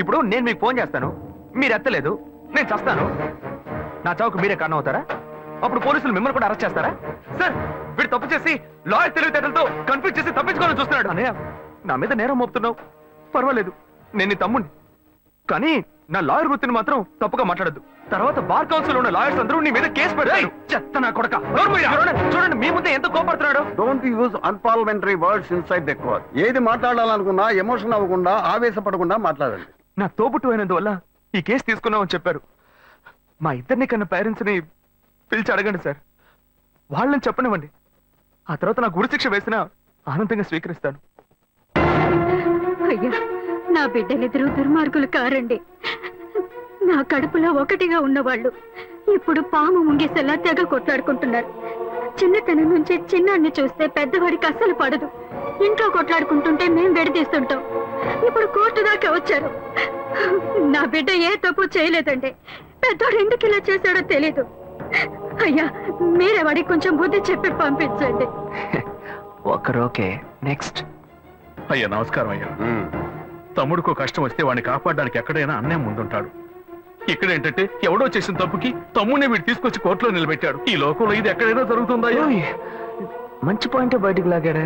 ఇప్పుడు నేను మీకు ఫోన్ చేస్తాను, మీరు ఎత్తలేదు, నేను చస్తాను. నా చావుకు మీరే కారణం అవుతారా? అప్పుడు పోలీసులు మిమ్మల్ని కూడా అరెస్ట్ చేస్తారా? సార్, వీడు తప్పు చేసి లాయర్ తెలివితేటలతో కన్ఫ్యూజ్ చేసి తప్పించుకోవాలని చూస్తున్నాడు. అన్నయ్య, నా మీద నేరం మోపుతున్నావు, పర్వాలేదు, నేను నీ తమ్ముడిని. కానీ నా లాయర్ వృత్తిని మాత్రం తప్పుగా మాట్లాడద్దు. తర్వాత బార్ కౌన్సిల్ ఉన్న లాయర్స్ అందరూ నీ మీద కేసు పెడతారు. చెత్త నా కొడక. చూడండి, మీ ముందే ఎంత కోపడుతున్నాడు. Don't use unparliamentary words inside the court. ఏది మాట్లాడాలనుకున్నా ఎమోషన్ అవ్వకుండా, ఆవేశపడకుండా మాట్లాడండి. నా తోబుట్టు అయినందువల్ల ఈ కేసు తీసుకున్నామని చెప్పారు. మా ఇద్దరిని కన్నా పేరెంట్స్ ని పిలిచి అడగండి సార్, వాళ్ళని చెప్పనివ్వండి. ఆ తర్వాత నాకు ఉరిశిక్ష వేసినా ఆనందంగా స్వీకరిస్తాను. అయ్యా, నా బిడ్డలిద్దరూ దుర్మార్గులు కారండి. నా కడుపులో ఒకటిగా ఉన్నవాళ్ళు ఇప్పుడు పాము ముంగేసేలా తెగ కొట్లాడుకుంటున్నారు. చిన్నతనం నుంచి చిన్నాన్ని చూస్తే పెద్దవాడికి అస్సలు పడదు. ఇంట్లో కొట్లాడుకుంటుంటే మేం విడదీస్తుంటాం. ఇప్పుడు కోర్టు దాకా వచ్చారు. నా బిడ్డ ఏ తప్పు చేయలేదండి. పెద్దోడు ఎందుకు ఇలా చేశాడో తెలీదు. అయ్యా, మీరే వాడికి కొంచెం బుద్ధి చెప్పి పంపించండి. ఒకరోకే. నెక్స్ట్. అయ్యా నమస్కారం అయ్యా. తమ్ముడికో కష్టం వస్తే వాడిని కాపాడడానికి ఎక్కడైనా అన్నే ముందుంటాడు. ఇక్కడ ఏంటంటే ఎవడో చేసిన తప్పుకి తమ్ముడిని వీడు తీసుకొచ్చి కోర్టులో నిలబెట్టాడు. ఈ లోకంలో ఇది ఎక్కడైనా జరుగుతుందా? మంచి పాయింట్ బయటికి లాగాడే.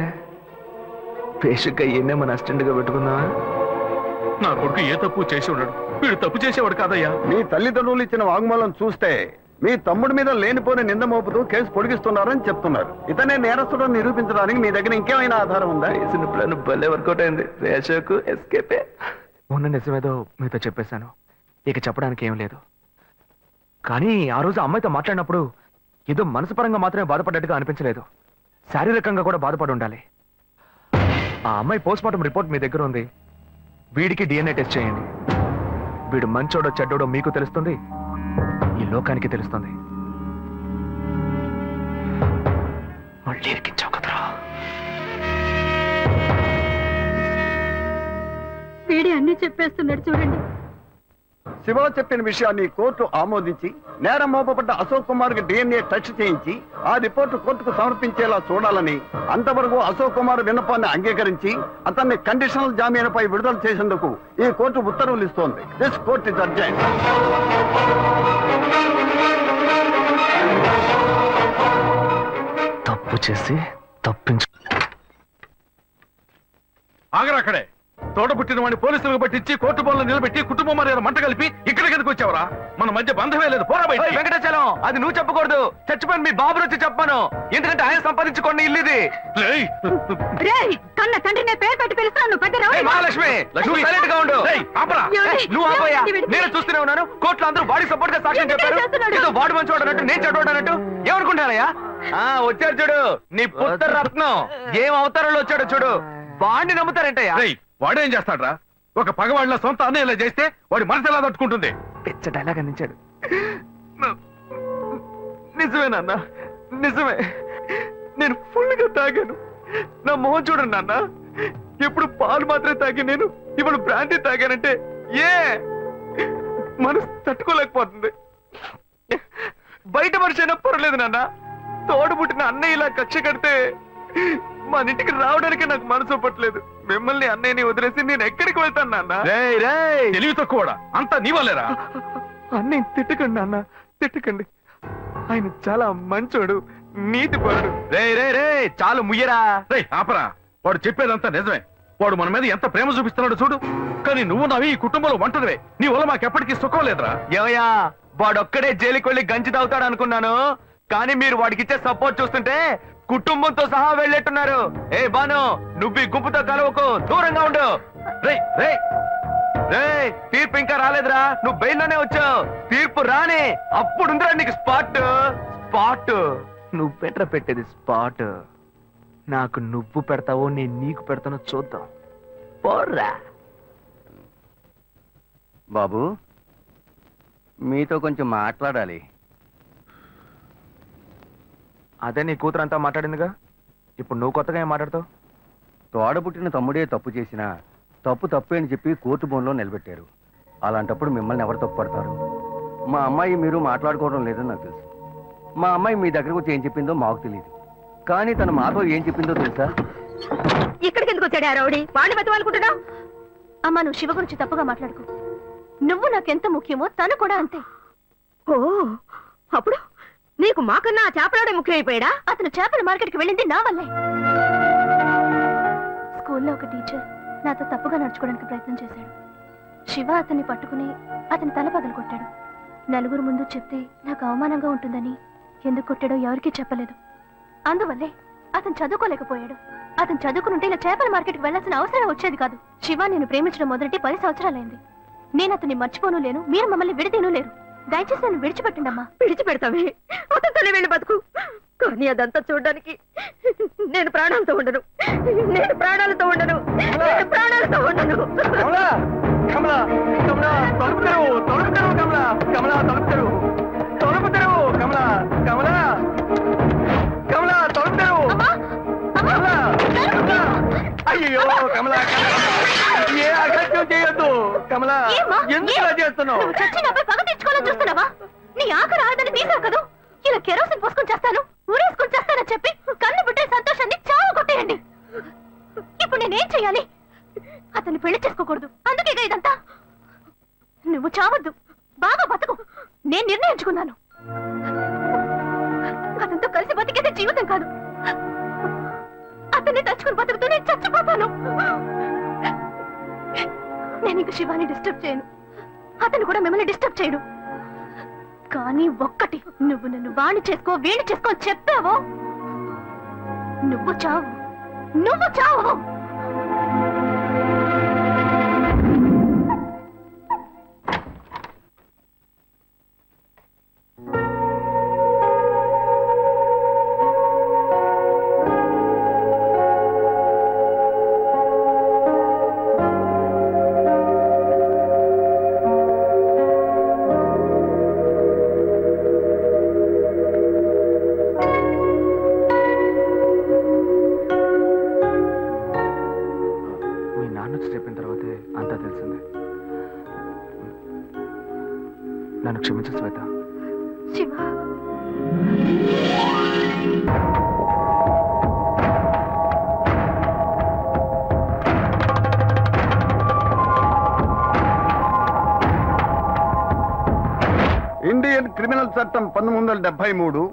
బేసిక్గా ఈయనే మన అసిస్టెంట్ గా పెట్టుకుందామా? నా కొడుకు ఏ తప్పు చేసి ఉండడు, వీడు తప్పు చేసేవాడు కాదయ్యా. మీ తల్లిదండ్రులు ఇచ్చిన వాంగ్మూలం చూస్తే మీ తమ్ముడి మీద లేనిపోని నింద మోపుతూ కేసు పొడిగిస్తున్నారని చెప్తున్నారు. ఇతనే నేరస్తుడని నిరూపించడానికి మీ దగ్గర ఇంకేమైనా ఆధారం ఉందా? వేసిన ప్లాన్ భలే వర్కౌట్ అయింది. రేషోకు ఎస్కేపే. మొన్న నిజమేదో మీతో చెప్పేశాను, ఇక చెప్పడానికి ఏం లేదు. కానీ ఆ రోజు అమ్మాయితో మాట్లాడినప్పుడు ఏదో మనసుపరంగా మాత్రమే బాధపడ్డట్టుగా అనిపించలేదు, శారీరకంగా కూడా బాధపడి ఉండాలి. ఆ అమ్మాయి పోస్ట్మార్టం రిపోర్ట్ మీ దగ్గర ఉంది. వీడికి DNA టెస్ట్ చేయండి. వీడు మంచోడో చెడ్డోడో మీకు తెలుస్తుంది, ఈ లోకానికి తెలుస్తుంది. మళ్ళీ ఇరికించావు కదరా. వీడి అన్ని చెప్పేస్తున్నాడు చూడండి. శివ చెప్పిన విషయాన్ని కోర్టు ఆమోదించి నేరం మోపబడ్డ అశోక్ కుమార్ కి DNA టెస్ట్ చేయించి ఆ రిపోర్టు కోర్టుకు సమర్పించేలా చూడాలని, అంతవరకు అశోక్ కుమార్ విన్నపాన్ని అంగీకరించి అతన్ని కండిషనల్ జామీనుపై విడుదల చేసేందుకు ఈ కోర్టు ఉత్తర్వులు ఇస్తోంది. This court is urgent. తప్పు చేసి తప్పించు. ఆగరాక్కడే. తోట పుట్టిన వాడిని పోలీసులకు పట్టించి కోర్టు బోన్లో నిలబెట్టి కుటుంబం మర్యాద మంట కలిపి ఇక్కడికి ఎందుకు వచ్చావరా? మన మధ్య బంధమే లేదు, పోరా బయట. వెంకటాచలం, అది నువ్వు చెప్పకూడదు, చచ్చిపోయిన మీ బాబు వచ్చి చెప్పాను. ఎందుకంటే ఆయన సంపాదించుకోండి ఇల్లు ఇది. రేయ్, కన్న తండ్రినే పేరు పెట్టి పిలుస్తాను. పెద్ద రౌడీ. మహాలక్ష్మి, నువ్వు సైలెంట్ గా ఉండు. ఆపరా. నువ్వు ఆపోయా, నేను చూస్తూనే ఉన్నాను. కోర్టులో అందరూ వాడికి సపోర్ట్ గా సాక్ష్యం చెప్పారు. ఏదో వాడు మంచివాడు అన్నట్టు, నేను చెడ్డవాడు అన్నట్టు ఏమనుకుంటారయ్యా? వచ్చారు చూడు నీ పుత్ర రత్నం, ఏం అవతారంలో వచ్చాడు చూడు. వాడిని నమ్ముతారంటయ్యా? వాడేం చేస్తాడ్రా? ఒక పగవాడిలో సొంత అన్నయ్య ఇలా చేస్తే వాడి మనసు ఎలా తట్టుకుంటుంది? పిచ్చ డైలాగ్ అందించాడు. నిజమే నాన్న, నిజమే. నేను ఫుల్ గా తాగాను. నా మొహం చూడండి నాన్న, ఎప్పుడు పాలు మాత్రమే తాగి నేను ఇప్పుడు బ్రాండీ తాగానంటే మనసు తట్టుకోలేకపోతుంది. బయట మనిషి అయినా పర్వాలేదు నాన్న, తోడు పుట్టిన అన్నయ్య ఇలా కక్ష కడితే మన ఇంటికి రావడానికి నాకు మనసు పట్టలేదు. మిమ్మల్ని అన్నయ్యని వదిలేసి నేను ఎక్కడికి వెళ్తాను నాన్న? తెలివి తక్కువడా అంతా నీ వల్లేరా? అన్నయ్య తిట్టకండి నాన్న, తిట్టకండి. ఆయన చాలా మంచోడు, నీతిపరుడు. చాలు ముయ్యరా. ఆపరా. వాడు చెప్పేదంతా నిజమే. వాడు మన మీద ఎంత ప్రేమ చూపిస్తున్నాడు చూడు. కానీ నువ్వు నవి ఈ కుటుంబంలో వంటదివే. నీ వల్ల మాకెప్పటికీ సుఖం లేదురా. ఏమయ్యా, వాడొక్కడే జైలుకి వెళ్ళి గంజి తాగుతాడు అనుకున్నాను, కానీ మీరు వాడికి ఇచ్చే సపోర్ట్ చూస్తుంటే కుటుంబంతో సహా వెళ్ళేట్టున్నారు. ఏ బాను, నువ్వు ఈ గుంపుతో కలవకు, దూరంగా ఉండు. రేయ్ రేయ్ రేయ్, తీర్పు ఇంకా రాలేదురా, నువ్వు బెయిల్లోనే వచ్చావు. తీర్పు రాని అప్పుడుందిరా నీకు స్పాట్. స్పాట్ నువ్వు పెట్టేది స్పాట్. నాకు నువ్వు పెడతావో నేను నీకు పెడతానో చూద్దాం. పోర్రా. బాబు, మీతో కొంచెం మాట్లాడాలి. అదే నీ కూతురు అంతా మాట్లాడిందిగా, ఇప్పుడు నువ్వు కొత్తగా ఏం మాట్లాడతావు? తోడబుట్టిన తమ్ముడే తప్పు చేసినా తప్పు తప్పే అని చెప్పి కోర్టు బోన్లో నిలబెట్టారు. అలాంటప్పుడు మిమ్మల్ని ఎవరు తప్పు పడతారు? మా అమ్మాయి మీరు మాట్లాడుకోవడం లేదని నాకు తెలుసు. మా అమ్మాయి మీ దగ్గరకు వచ్చి ఏం చెప్పిందో మాకు తెలియదు, కానీ తను మాతో ఏం చెప్పిందో తెలుసా? ఇక్కడికి ఎందుకు వచ్చాడు ఆ రౌడీ? వాడిని బతవాలనుకుంటున్నావు? అమ్మా, నువ్వు శివ గురించి తప్పుగా మాట్లాడుకో. నువ్వు నాకెంత ముఖ్యమో తను కూడా అంతే. ఓ, అప్పుడు నీకు మాకన్నా ఆ చేపలాడే ముఖ్యమైపోయాడా? అతను చేపల మార్కెట్కి వెళ్ళింది నా వల్లే. స్కూల్లో ఒక టీచర్ నాతో తప్పుగా నడుచుకోవడానికి ప్రయత్నం చేశాడు. శివ అతన్ని పట్టుకుని అతని తల పగలు కొట్టాడు. నలుగురు ముందు చెప్తే నాకు అవమానంగా ఉంటుందని ఎందుకు కొట్టాడో ఎవరికీ చెప్పలేదు. అందువల్లే అతను చదువుకోలేకపోయాడు. అతను చదువుకునుంటే ఇలా చేపల మార్కెట్కి వెళ్లాల్సిన అవసరం వచ్చేది కాదు. శివ నేను ప్రేమించడం మొదటి 10 సంవత్సరాలైంది. నేను అతన్ని మర్చిపోను లేను, మీరు మమ్మల్ని విడదీను లేరు. దయచేసి నన్ను విడిచిపెట్టండి అమ్మా. విడిచిపెడతావే? అతనితోనే వెళ్ళి బతుకు. కానీ అదంతా చూడడానికి నేను ప్రాణాలతో ఉండను. నేను ప్రాణాలతో ఉండను. నేను ప్రాణాలతో ఉండను. కమలా, కమలా, కమలా, తలుపు తెరువు, తలుపు తెరువు, కమలా, కమలా, తలుపు తెరువు, తలుపు తెరువు, కమలా, కమలా, కమలా, తలుపు తెరువు, కమలా, కమలా. అయ్యో కమలా, ఏ అగత్యం చేయొద్దు కమలా. ఎందుకు ఇలా చేస్తున్నావు? చచ్చి నాపై పగ తెచ్చుకోవాలని చూస్తున్నావా? నీ ఆఖరి ఆడదని తీసావు కదా, ఇలా కెరోసిన్ పోసుకొని చేస్తాను, ఊరేసుకొని చేస్తానని చెప్పి కన్ను బిడ్డే సంతోషాన్ని చావు కొట్టేయండి. ఇప్పుడు నేనేం చెయ్యాలి? అతన్ని పెళ్లి చేసుకోకూడదు, అందుకేగా ఇదంతా. నువ్వు చావద్దు, బాగా బతుకు. నేను నిర్ణయించుకున్నాను. అతనితో కలిసి బతికేదే జీవితం కాదు. అతన్ని తలుచుకుని బతుకుతూ నేను చచ్చిపోతాను. నేను ఇంక శివాని డిస్టర్బ్ చేయను, అతను కూడా మిమ్మల్ని డిస్టర్బ్ చేయడు. కానీ ఒక్కటి, నువ్వు నన్ను వాణ్ణి చేసుకో వీణి చేసుకో అని చెప్పావో నువ్వు చావు, నువ్వు చావు. మీ నాన్న వచ్చి చెప్పిన తర్వాతే అంతా తెలిసిందే. నన్ను క్షమించు శ్వేత. శివ, ఇండియన్ క్రిమినల్ చట్టం 1973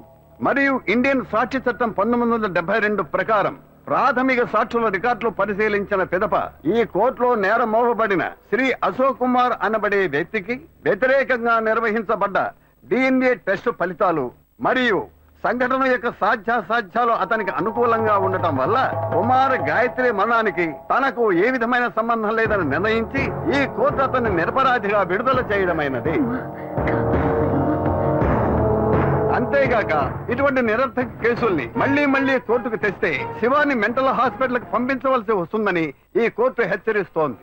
మరియు ఇండియన్ సాక్షి చట్టం 1972 ప్రకారం ప్రాథమిక సాక్షుల రికార్డులు పరిశీలించిన పిదప ఈ కోర్టులో నేరం మోపబడిన శ్రీ అశోక్ కుమార్ అనబడే వ్యక్తికి వ్యతిరేకంగా నిర్వహించబడ్డ DNA టెస్టు ఫలితాలు మరియు సంఘటన యొక్క సాధ్యాసాధ్యాలు అతనికి అనుకూలంగా ఉండటం వల్ల కుమార్ గాయత్రి మరణానికి తనకు ఏ విధమైన సంబంధం లేదని నిర్ణయించి ఈ కోర్టు అతన్ని నిరపరాధిగా విడుదల చేయడమైనది. అంతేగాక ఇటువంటి నిరర్థక కేసుల్ని మళ్లీ మళ్లీ కోర్టుకు తెస్తే శివాని మెంటల్ హాస్పిటల్ కి పంపించవలసి వస్తుందని ఈ కోర్టు హెచ్చరిస్తోంది.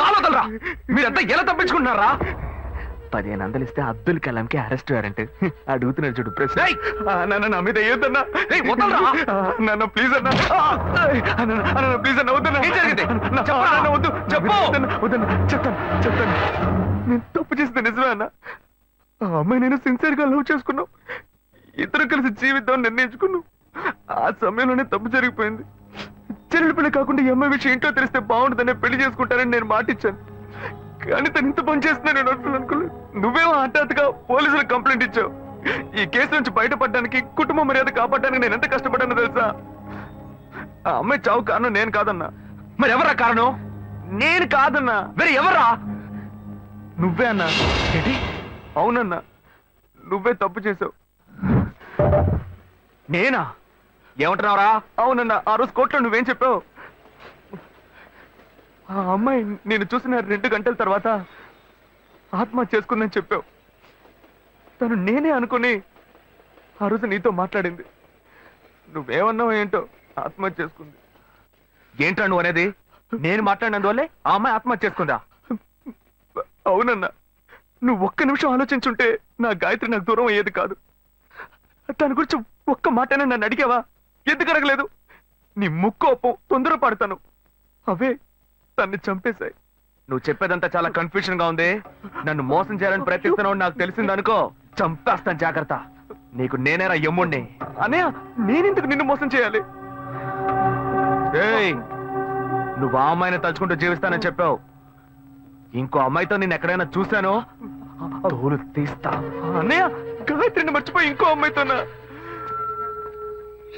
కావదలరా మీరంతా ఎలా తప్పించుకుంటున్నారా 1500 ఇస్తే అబ్దుల్ కలాంకి అరెస్ట్ వారెంట్ అడుగుతున్నాడు చూడు ప్రశ్న నాన్న నా మీద వేయొద్దన్నా నాన్న ప్లీజ్ అన్నా ప్లీజ్ అన్న వద్దన్నా వద్దు చెప్పు వద్దన్నా చెప్తాను నేను తప్పు చేసింది నిజమే అన్న ఆ అమ్మాయి నేను సిన్సియర్ గా లవ్ చేసుకున్నాం ఇద్దరు కలిసి జీవితం నిర్ణయించుకున్నాం ఆ సమయంలోనే తప్పు జరిగిపోయింది చెల్లెలు పెళ్లి కాకుండా ఈ అమ్మాయి విషయం ఇంట్లో తెలిస్తే బాగుంటుందనే పెళ్లి చేసుకుంటారని నేను మాటిచ్చాను కానీ తను ఇంత పని చేస్తున్నా నేను అనుకోలేదు నువ్వేమో హఠాత్తుగా పోలీసులకు కంప్లైంట్ ఇచ్చావు ఈ కేసు నుంచి బయటపడడానికి కుటుంబ మర్యాద కాపాడడానికి నేను ఎంత కష్టపడ్డానో తెలుసా ఆ అమ్మాయి చావు కారణం నేను కాదన్నా మరి ఎవరా కారణం నేను కాదన్నా మరి ఎవరా నువ్వే అన్నా ఏంటి అవునన్నా నువ్వే తప్పు చేసావు నేనా ఏమంటున్నావురా అవునన్నా ఆ రోజు కోర్టులో నువ్వేం చెప్పావు ఆ అమ్మాయి నేను చూసిన 2 గంటల తర్వాత ఆత్మహత్య చేసుకుందని చెప్పావు తను నేనే అనుకుని ఆ రోజు నీతో మాట్లాడింది నువ్వేమన్నావు ఏంటో ఆత్మహత్య చేసుకుంది ఏంట్రా నువ్వు అనేది నేను మాట్లాడినందువల్లే ఆ అమ్మాయి ఆత్మహత్య చేసుకుందా అవునన్నా నువ్వు ఒక్క నిమిషం ఆలోచించుంటే నా గాయత్రి నాకు దూరం అయ్యేది కాదు దాని గురించి ఒక్క మాటనే నన్ను అడిగావా ఎందుకు అడగలేదు నీ ముక్కు ఒప్పు తొందరపడతాను అవే తన్ని చంపేశాయి నువ్వు చెప్పేదంతా చాలా కన్ఫ్యూజన్ గా ఉంది నన్ను మోసం చేయాలని ప్రయత్నిస్తున్నావు నాకు తెలిసిందనుకో చంపేస్తాను జాగ్రత్త నీకు నేనేరా యమ్ముణ్ణి అన్నయ్య నేనెందుకు నిన్ను మోసం చేయాలి ఏయ్ నువ్వు ఆ అమ్మాయిని తలుచుకుంటూ జీవిస్తానని చెప్పావు ఇంకో అమ్మాయితో నేను ఎక్కడైనా చూశాను తోలు తీస్తా అన్నయ్య గాయత్రిని మర్చిపోయి ఇంకో అమ్మాయితోనా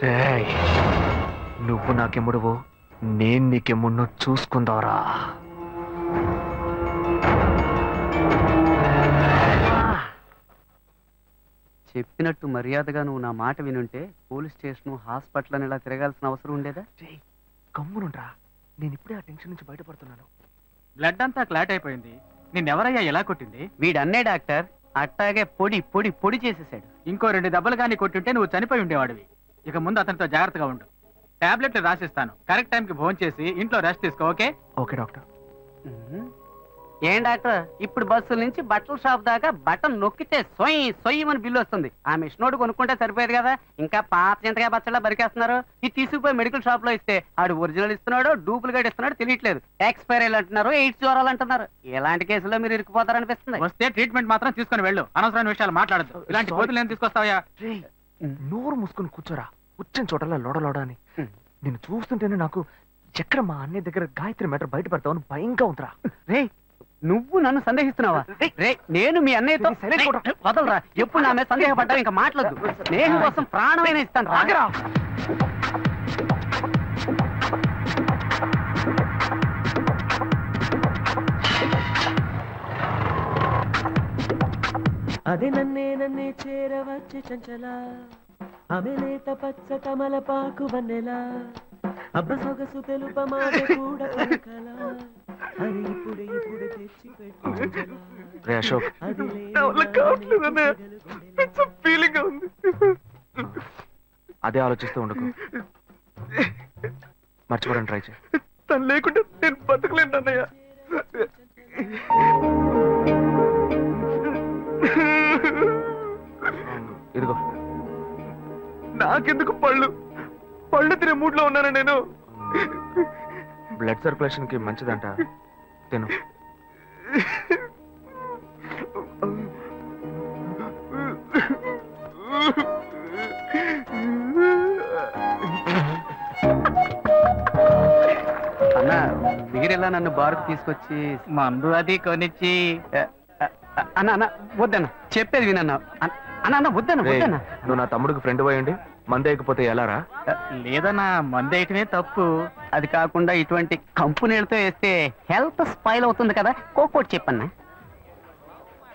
రేయ్ నువ్వు నాకెమ్ముడువు నేను నీకెమ్ముడినో చూసుకుందావరా చెప్పినట్టు మర్యాదగా నువ్వు నా మాట వినుంటే పోలీస్ స్టేషన్ హాస్పిటల్ అని ఇలా తిరగాల్సిన అవసరం ఉండేదా కమ్మునుండ్రా నేను ఇప్పుడే ఆ టెన్షన్ నుంచి బయటపడుతున్నాను బ్లడ్ అంతా క్లాట్ అయిపోయింది నిన్నెవరయ్యా ఎలా కొట్టింది? వీడన్నే డాక్టర్ అట్టాగే పొడి పొడి పొడి చేసేసాడు. ఇంకో 2 దెబ్బలు కానీ కొట్టుంటే నువ్వు చనిపోయి ఉండేవాడివి. ఇక ముందు అతనితో జాగ్రత్తగా ఉండు. టాబ్లెట్లు రాసిస్తాను, కరెక్ట్ టైంకి ఫోన్ చేసి ఇంట్లో రెస్ట్ తీసుకో. Okay okay doctor. ఏం డాక్టర్, ఇప్పుడు బస్సుల నుంచి బట్టల షాప్ దాకా బటన్ నొక్కితే సొయ్యి సొయ్యమని బిల్లు వస్తుంది. ఆ మిషనోడు కొనుక్కుంటే సరిపోయేది కదా, ఇంకా పాత చింతగా బచ్చలా బరికేస్తున్నారు. ఇది తీసుకుపోయి మెడికల్ షాప్ లో ఇస్తే ఆడు ఒరిజినల్ ఇస్తున్నాడు డూప్లికేట్ ఇస్తున్నాడు తెలియట్లేదు. ఎక్స్పైరీ అంటున్నారు, ఎయిడ్స్ జ్వరాలు అంటున్నారు. ఎలాంటి కేసులో మీరు ఇరుక్కుపోతారనిపిస్తుంది. వస్తే ట్రీట్మెంట్ మాత్రం తీసుకొని వెళ్ళు, అనవసరమైన విషయాలు మాట్లాడద్దు. ఇలాంటి కోతులు ఏం తీసుకొస్తావా? నోరు మూసుకొని కూర్చోరా, కూర్చొని చోటలా లోడలోడ అని. నేను చూస్తుంటేనే నాకు ఎక్కడ మా అన్నయ్య దగ్గర గాయత్రి మ్యాటర్ బయటపడతావని భయంగా ఉందిరా. రే నువ్వు నన్ను సందేహిస్తున్నావా? రే నేను మీ అన్నయ్యతో వదలరా. ఎప్పుడు నా మీద సందేహపడ్డావు, ఇంకా మాట్లాడదు. స్నేహం కోసం ప్రాణమైన ఇస్తాను. రాగరా. అది నన్నే చేరవచ్చి చంచల ఆమె లేత పచ్చ తమలపాకు వన్నెలా అబ్బ సొగసు తెలుప మాట కూడా పలకల అది ఇప్పుడు తెచ్చి పెట్టు అశోక్ అదే ఆలోచిస్తూ ఉండకు, మర్చిపోవడానికి ట్రై చేయి. తను లేకుండా నేను బతకలేను అన్నయ్య. ఇదిగో నాకెందుకు పళ్ళు తినే మూడ్ లో ఉన్నాను నేను. బ్లడ్ సర్క్యులేషన్ కి మంచిదంట, తిను. అన్నా మీరెలా నన్ను బారుకు తీసుకొచ్చి మందు అది కొనిచ్చి అన్న అన్న వద్దన్న, చెప్పేది వినన్నా. అన్న అన్న వద్దన్న వద్దన్న. నువ్వు నా తమ్ముడికి ఫ్రెండ్ పోయండి, మందేయకపోతే ఎలారా? లేదన్నా, మందేయటమే తప్పు. అది కాకుండా ఇటువంటి కంపెనీలతో వేస్తే హెల్త్ స్పాయిల్ అవుతుంది కదా, కోకోటి చెప్పన్నా.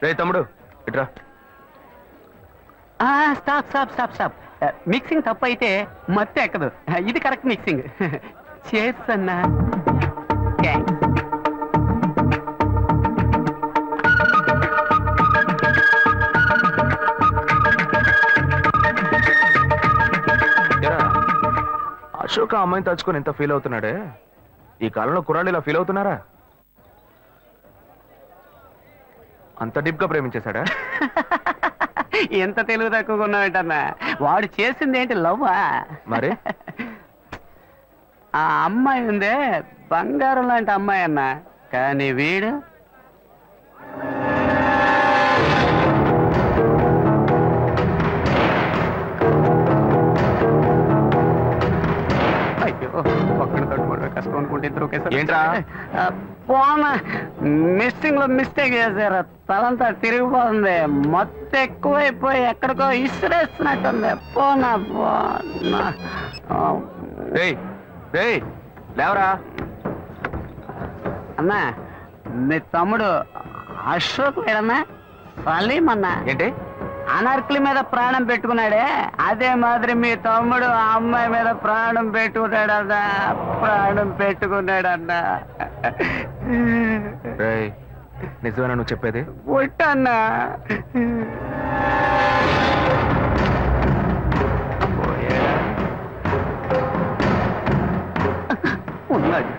రే తమ్ముడు ఇట్రా. Stop stop stop stop. Mixing తప్పు అయితే మత్తు ఎక్కదు, ఇది కరెక్ట్ మిక్సింగ్. చేస్తన్నా. అశోక్ ఆ అమ్మాయిని తలుచుకొని ఎంత ఫీల్ అవుతున్నాడే, ఈ కాలంలో కుర్రాళ్ళు ఇలా ఫీల్ అవుతున్నారా? అంత డీప్ గా ప్రేమించేశాడా? ఎంత తెలుగు తక్కువగా ఉన్నావేంటన్నా? వాడు చేసింది ఏంటి లవ్వా? మరి ఆ అమ్మాయి ఉందే బంగారం లాంటి అమ్మాయి అన్న, కానీ వీడు అయ్యో ఒక్కడి తట్టుకోవడం కష్టం అనుకుంటే ఇద్దరు ఒకేసారి. ఏంట్రా? పోనా మిస్సింగ్ లో మిస్టేక్ చేశారు, తలంతా తిరిగిపోతుంది, మొత్తం ఎక్కువైపోయి ఎక్కడికో ఇసిరేస్తున్నట్టుంది. పోనా పోనా. రేయ్ రేయ్ లేవరా. అన్నా మీ తమ్ముడు అశోక్ లేడన్నా? సలీం అన్నా ఏంటి? అనార్కలి మీద ప్రాణం పెట్టుకున్నాడే, అదే మాదిరి మీ తమ్ముడు ఆ అమ్మాయి మీద ప్రాణం పెట్టుకున్నాడన్నా, ప్రాణం పెట్టుకున్నాడన్నా. రేయ్ నిజమేనా నువ్వు చెప్పేది? ఒట్టన్నా. ఉన్నాడు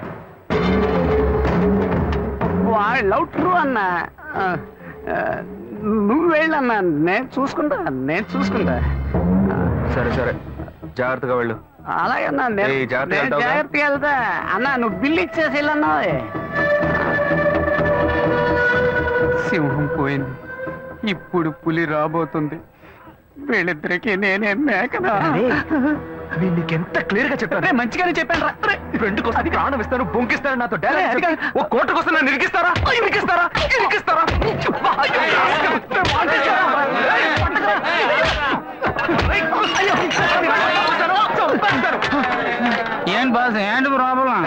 వాడు లవ్ ట్రూ అన్నా. నువ్వు వెళ్ళన్నా, నేను చూసుకుంటా. సరే సరే జాగ్రత్తగా వెళ్ళు. అలాగన్నా నేను ఏయ్, జాగ్రత్తగా నేను వెళ్తావుగా? జాగ్రత్తగా వెళ్తా అన్నా. నువ్వు బిల్లు ఇచ్చేసి వెళ్ళన్నా. సింహం పోయింది, ఇప్పుడు పులి రాబోతుంది. వీళ్ళిద్దరికి నేనే మేకనా? నేను నీకెంత క్లియర్ గా చెప్పాను. మంచిగానే చెప్పాను రా. ఫ్రెండ్ కోసం ప్రాణం ఇస్తాను, బొంకిస్తాను, నాతో డైలాగ్ చెప్పి ఓ కోట కోసం నన్ను ఇరికిస్తారా? ఇరికిస్తారా? ఏం బాస్ ఏంటి ప్రాబ్లం?